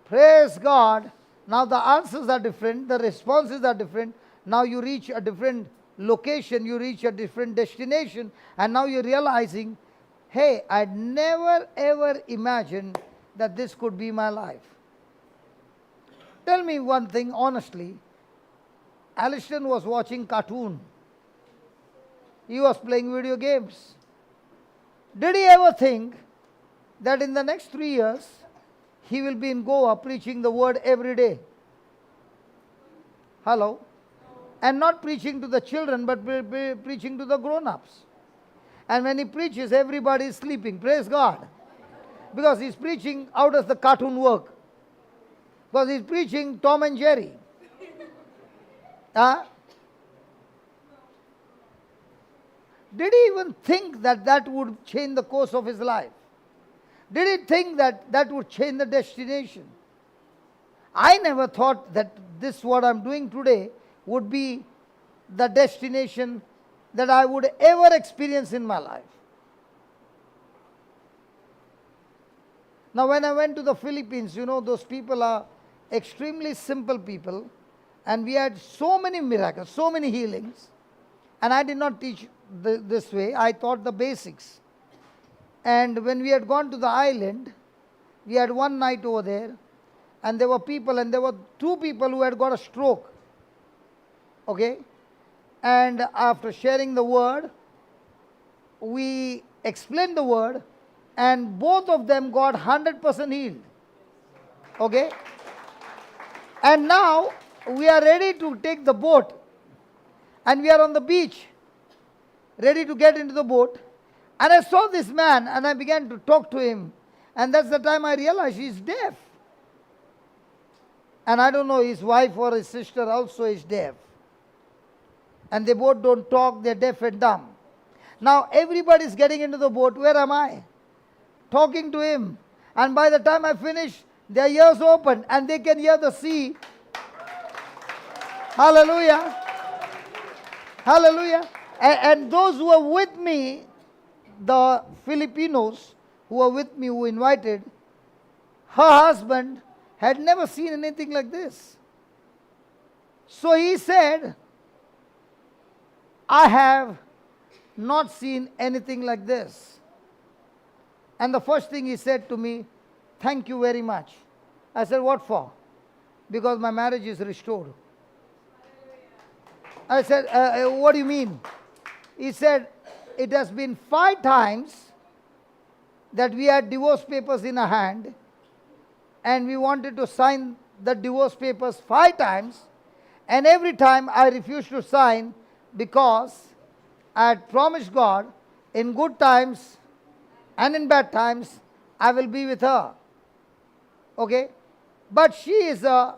S1: praise God, now the answers are different, the responses are different. Now you reach a different location, you reach a different destination, and now you're realizing, hey, I'd never ever imagined that this could be my life. Tell me one thing honestly. Aliston was watching cartoon. He was playing video games. Did he ever think that in the next 3 years, he will be in Goa preaching the word every day? Hello? And not preaching to the children, but preaching to the grown-ups. And when he preaches, everybody is sleeping. Praise God. Because he's preaching out of the cartoon work. Because he's preaching Tom and Jerry. Did he even think that that would change the course of his life? Did he think that that would change the destination? I never thought that this, what I'm doing today, would be the destination that I would ever experience in my life. Now when I went to the Philippines, you know, those people are extremely simple people, and we had so many miracles, so many healings, and I did not teach this way. I taught the basics. And when we had gone to the island, we had one night over there, and there were people, and there were 2 people who had got a stroke. Okay? And after sharing the word, we explained the word, and both of them got 100% healed. Okay? And now we are ready to take the boat, and we are on the beach, ready to get into the boat. And I saw this man, and I began to talk to him, and that's the time I realized he's deaf. And I don't know, his wife or his sister also is deaf. And they both don't talk, they're deaf and dumb. Now everybody's getting into the boat. Where am I? Talking to him. And by the time I finish, their ears open and they can hear the sea. Hallelujah. Hallelujah. And those who are with me, the Filipinos who were with me, who invited, her husband had never seen anything like this. So he said, I have not seen anything like this. And the first thing he said to me, thank you very much. I said, what for? Because my marriage is restored. I said, what do you mean? He said, it has been 5 times that we had divorce papers in our hand, and we wanted to sign the divorce papers 5 times, and every time I refused to sign because I had promised God in good times and in bad times I will be with her. Okay? But she is a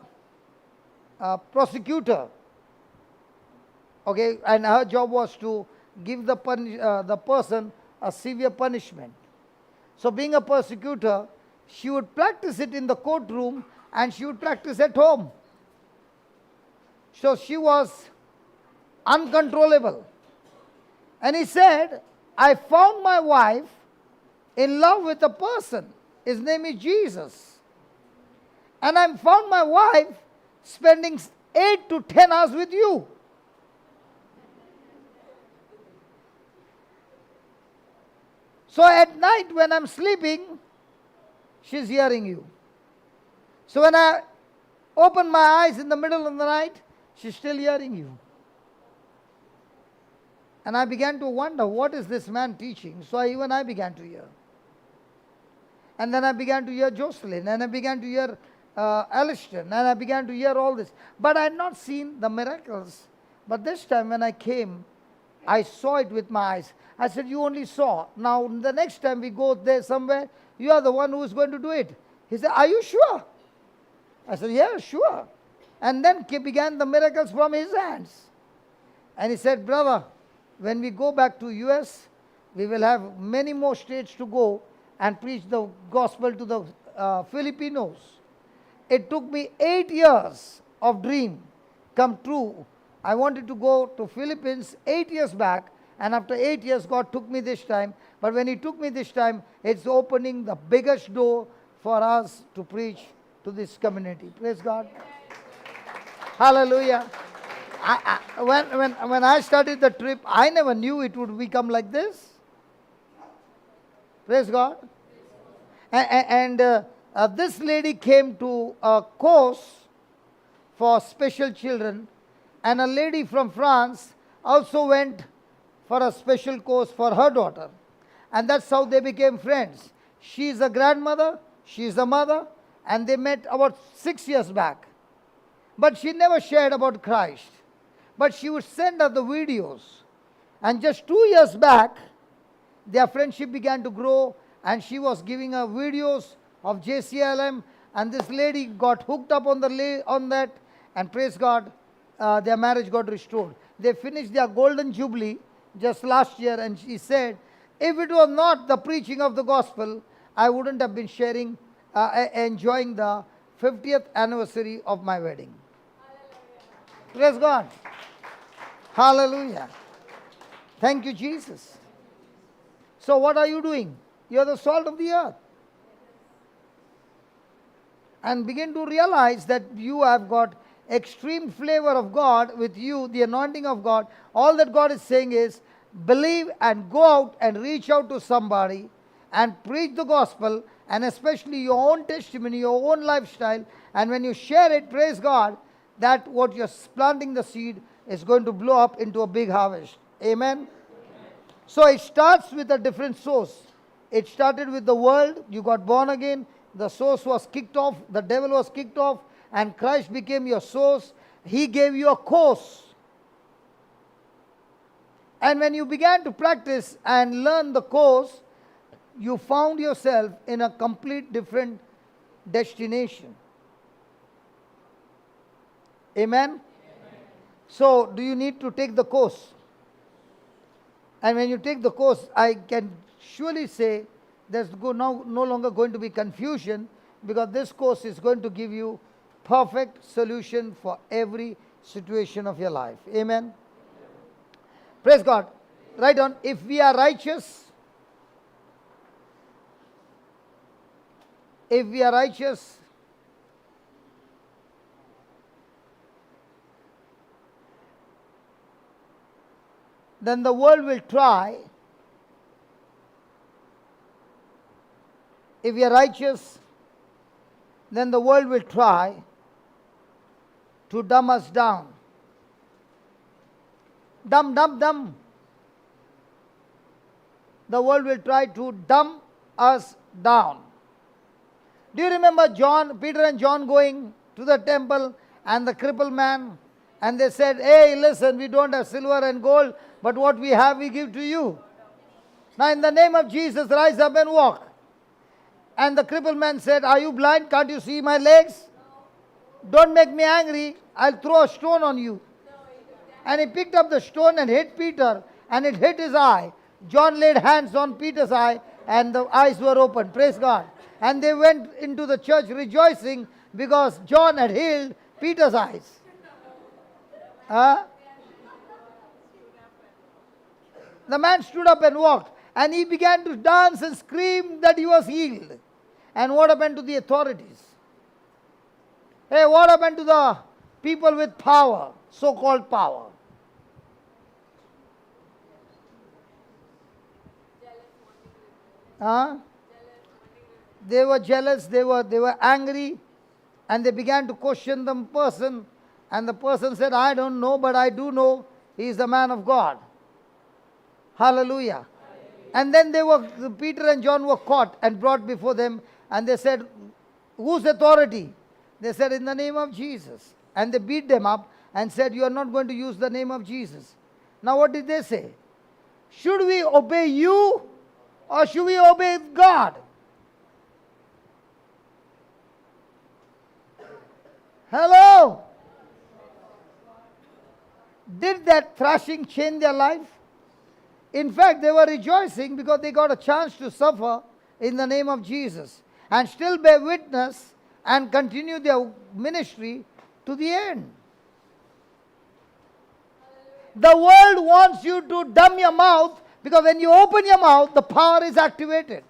S1: prosecutor. Okay? And her job was to give the person a severe punishment. So being a prosecutor, she would practice it in the courtroom and she would practice at home. So she was uncontrollable. And he said, I found my wife in love with a person. His name is Jesus. And I found my wife spending 8 to 10 hours with you. So at night when I'm sleeping, she's hearing you. So when I Open my eyes in the middle of the night, she's still hearing you. And I began to wonder, what is this man teaching? So even I began to hear. And then I began to hear Jocelyn, and I began to hear Aliston, and I began to hear all this. But I had not seen the miracles. But this time when I came, I saw it with my eyes. I said, you only saw. Now the next time we go there somewhere, you are the one who is going to do it. He said, are you sure? I said, yeah, sure. And then began the miracles from his hands. And he said, brother, when we go back to US, we will have many more states to go and preach the gospel to the Filipinos. It took me 8 years of dream come true. I wanted to go to Philippines 8 years back, and after 8 years, God took me this time. But when He took me this time, it's opening the biggest door for us to preach to this community. Praise God. Hallelujah. When I started the trip, I never knew it would become like this. Praise God. And this lady came to a course for special children, and a lady from France also went for a special course for her daughter. And that's how they became friends. She is a grandmother, she is a mother, and they met about 6 years back. But she never shared about Christ. But she would send her the videos. And just 2 years back, their friendship began to grow, and she was giving her videos of JCILM, and this lady got hooked up on that, and praise God, their marriage got restored. They finished their golden jubilee just last year, and she said, if it was not the preaching of the gospel, I wouldn't have been enjoying the 50th anniversary of my wedding. Praise God. Hallelujah. Thank you, Jesus. So what are you doing? You are the salt of the earth. And begin to realize that you have got extreme flavor of God with you, the anointing of God. All that God is saying is, believe and go out and reach out to somebody and preach the gospel, and especially your own testimony, your own lifestyle. And when you share it, praise God, that what you're planting the seed is going to blow up into a big harvest. Amen? So it starts with a different source. It started with the world. You got born again. The source was kicked off. The devil was kicked off. And Christ became your source. He gave you a course. And when you began to practice and learn the course, you found yourself in a complete different destination. Amen? Amen? So, do you need to take the course? And when you take the course, I can surely say there's no longer going to be confusion, because this course is going to give you perfect solution for every situation of your life. Amen? Praise God. Write on, if we are righteous, then the world will try. If we are righteous, then the world will try to dumb us down. Dumb. The world will try to dumb us down. Do you remember Peter and John going to the temple and the crippled man? And they said, hey, listen, we don't have silver and gold, but what we have we give to you. Now in the name of Jesus, rise up and walk. And the crippled man said, are you blind? Can't you see my legs? Don't make me angry. I'll throw a stone on you. And he picked up the stone and hit Peter, and it hit his eye. John laid hands on Peter's eye, and the eyes were open. Praise God. And they went into the church rejoicing because John had healed Peter's eyes. The man stood up and walked, and he began to dance and scream that he was healed. And what happened to the authorities? Hey, what happened to the people with power, so-called power? They were jealous, they were angry, And they began to question the person. And the person said, I don't know, but I do know he is the man of God. Hallelujah. And then Peter and John were caught and brought before them. And they said, whose authority? They said, in the name of Jesus. And they beat them up and said, you are not going to use the name of Jesus. Now what did they say? Should we obey you or should we obey God? Hello? Did that thrashing change their life? In fact, they were rejoicing because they got a chance to suffer in the name of Jesus and still bear witness and continue their ministry to the end. The world wants you to dumb your mouth because when you open your mouth, the power is activated.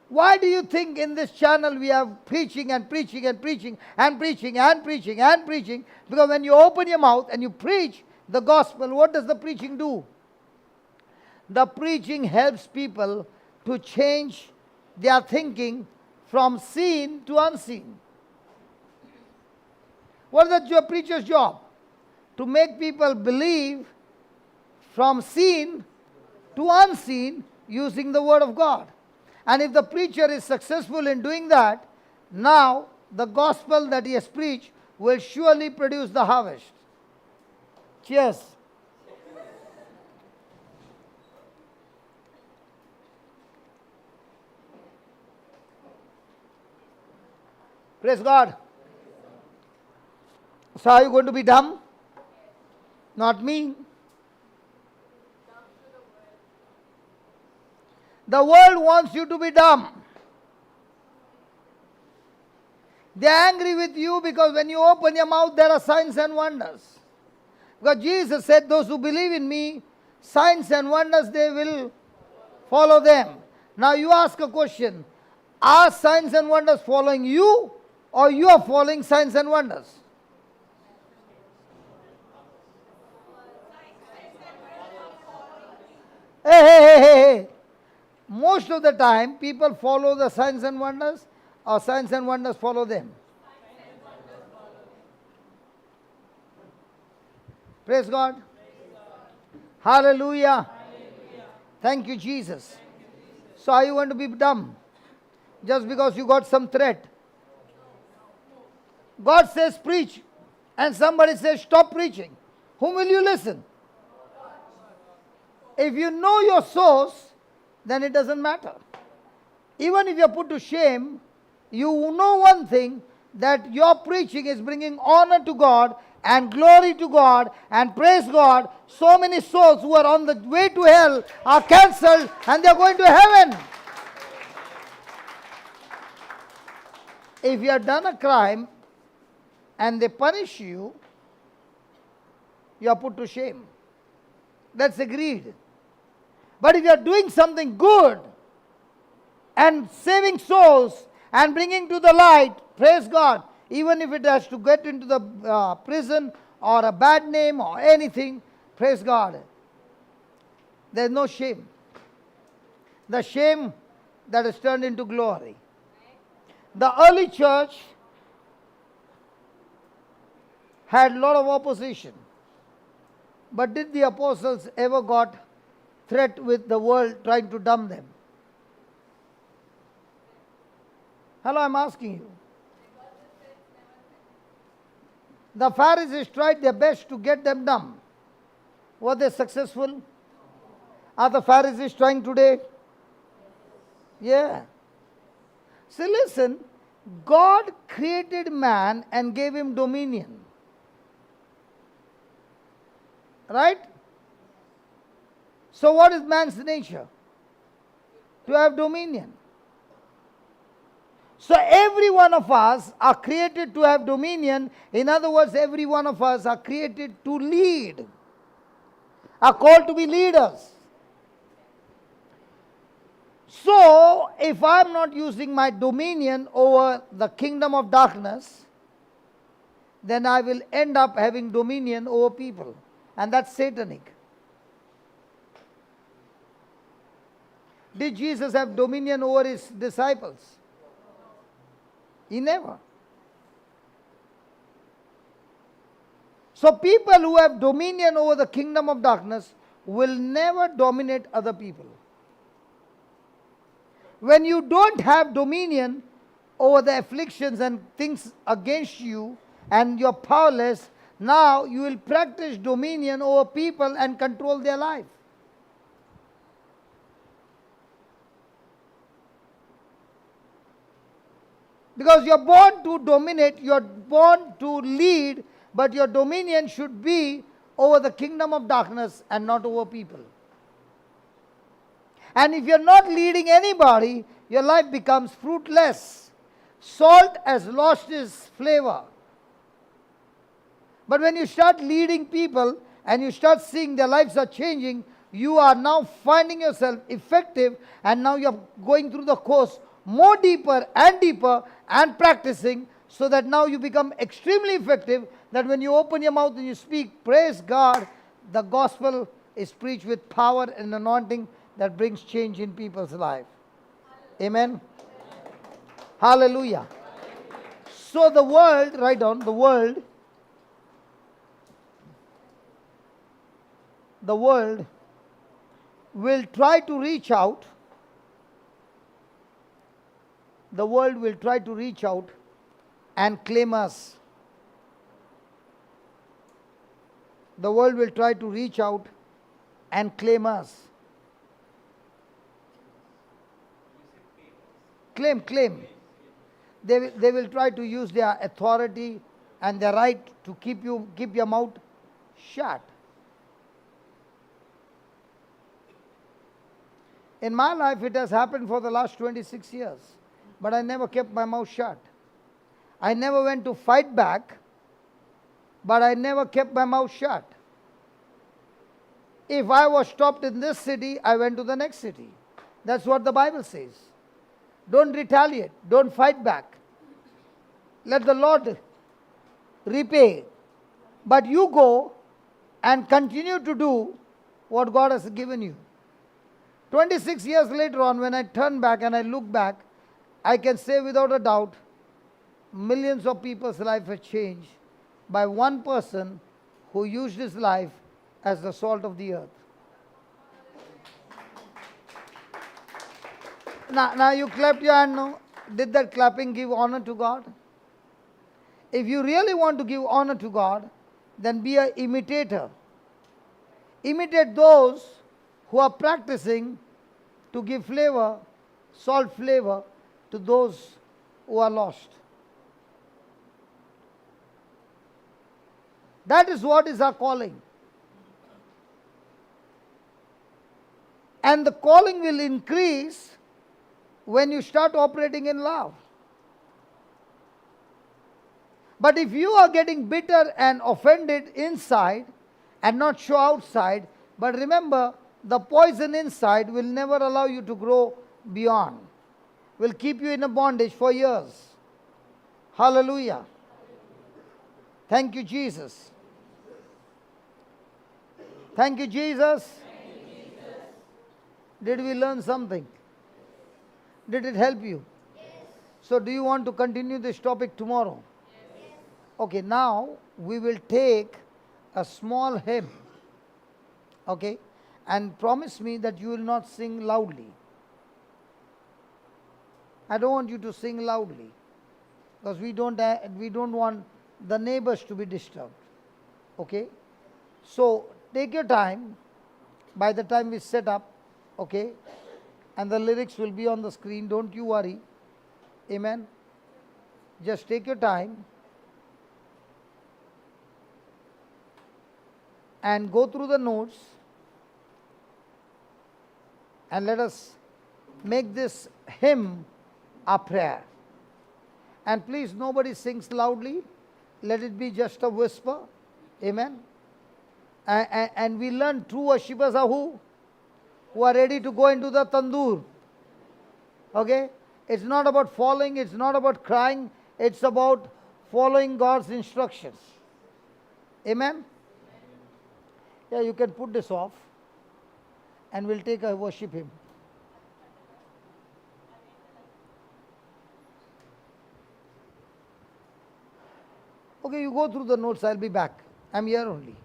S1: Why do you think in this channel we are preaching and preaching and preaching and preaching and preaching and preaching? Because when you open your mouth and you preach the gospel, what does the preaching do? The preaching helps people to change their thinking from seen to unseen. What is the preacher's job? To make people believe from seen to unseen using the word of God. And if the preacher is successful in doing that, now the gospel that he has preached will surely produce the harvest. Cheers. Praise God. So are you going to be dumb? Not me. The world wants you to be dumb. They are angry with you because when you open your mouth, there are signs and wonders. Because Jesus said, those who believe in me, signs and wonders, they will follow them. Now you ask a question. Are signs and wonders following you or you are following signs and wonders? Hey. Most of the time, people follow the signs and wonders, or signs and wonders follow them. Praise God. Hallelujah. Hallelujah. Thank you, Jesus. So are you going to be dumb just because you got some threat? God says preach, and somebody says stop preaching. Whom will you listen? If you know your source, then it doesn't matter. Even if you are put to shame, you know one thing, that your preaching is bringing honor to God and glory to God and praise God. So many souls who are on the way to hell are cancelled and they are going to heaven. If you have done a crime and they punish you, you are put to shame. That's agreed. But if you are doing something good and saving souls and bringing to the light, praise God, even if it has to get into the prison or a bad name or anything, praise God, there is no shame. The shame that is turned into glory. The early church had a lot of opposition. But did the apostles ever got threat with the world trying to dumb them? Hello, I'm asking you. The Pharisees tried their best to get them dumb. Were they successful? Are the Pharisees trying today? Yeah. See, listen, God created man and gave him dominion. Right? So what is man's nature? To have dominion. So every one of us are created to have dominion. In other words, every one of us are created to lead. Are called to be leaders. So, if I am not using my dominion over the kingdom of darkness, then I will end up having dominion over people. And that's satanic. Did Jesus have dominion over his disciples? He never. So people who have dominion over the kingdom of darkness will never dominate other people. When you don't have dominion over the afflictions and things against you and you're powerless, now you will practice dominion over people and control their life. Because you're born to dominate, you're born to lead, but your dominion should be over the kingdom of darkness and not over people. And if you're not leading anybody, your life becomes fruitless. Salt has lost its flavor. But when you start leading people and you start seeing their lives are changing, you are now finding yourself effective, and now you're going through the course more deeper and practicing, so that now you become extremely effective, that when you open your mouth and you speak, praise God, the gospel is preached with power and anointing that brings change in people's life. Amen. Hallelujah. So the world, write down, the world will try to reach out. The world will try to reach out and claim us. The world will try to reach out and claim us. Claim. They will try to use their authority and their right to keep your mouth shut. In my life, it has happened for the last 26 years. But I never kept my mouth shut. I never went to fight back, but I never kept my mouth shut. If I was stopped in this city, I went to the next city. That's what the Bible says. Don't retaliate. Don't fight back. Let the Lord repay. But you go and continue to do what God has given you. 26 years later on, when I turn back and I look back, I can say without a doubt, millions of people's life has changed by one person who used his life as the salt of the earth. Now you clapped your hand now. Did that clapping give honor to God? If you really want to give honor to God, then be an imitator. Imitate those who are practicing to give flavor, salt flavor, to those who are lost. That is what is our calling. And the calling will increase when you start operating in love. But if you are getting bitter and offended inside and not show outside, but remember, the poison inside will never allow you to grow beyond. Will keep you in a bondage for years. Hallelujah. Thank you, Jesus. Thank you, Jesus. Did we learn something? Did it help you? Yes. So do you want to continue this topic tomorrow? Yes. Okay, now we will take a small hymn. Okay? And promise me that you will not sing loudly. I don't want you to sing loudly, because we don't want the neighbors to be disturbed. Okay? So take your time. By the time we set up, okay, and the lyrics will be on the screen, don't you worry. Amen. Just take your time and go through the notes, and let us make this hymn a prayer. And please, nobody sings loudly. Let it be just a whisper. Amen. And we learn true worshippers are who? Who are ready to go into the tandoor. Okay? It's not about falling, it's not about crying, it's about following God's instructions. Amen? Yeah, you can put this off and we'll take a worship hymn. Okay, you go through the notes, I'll be back. I'm here only.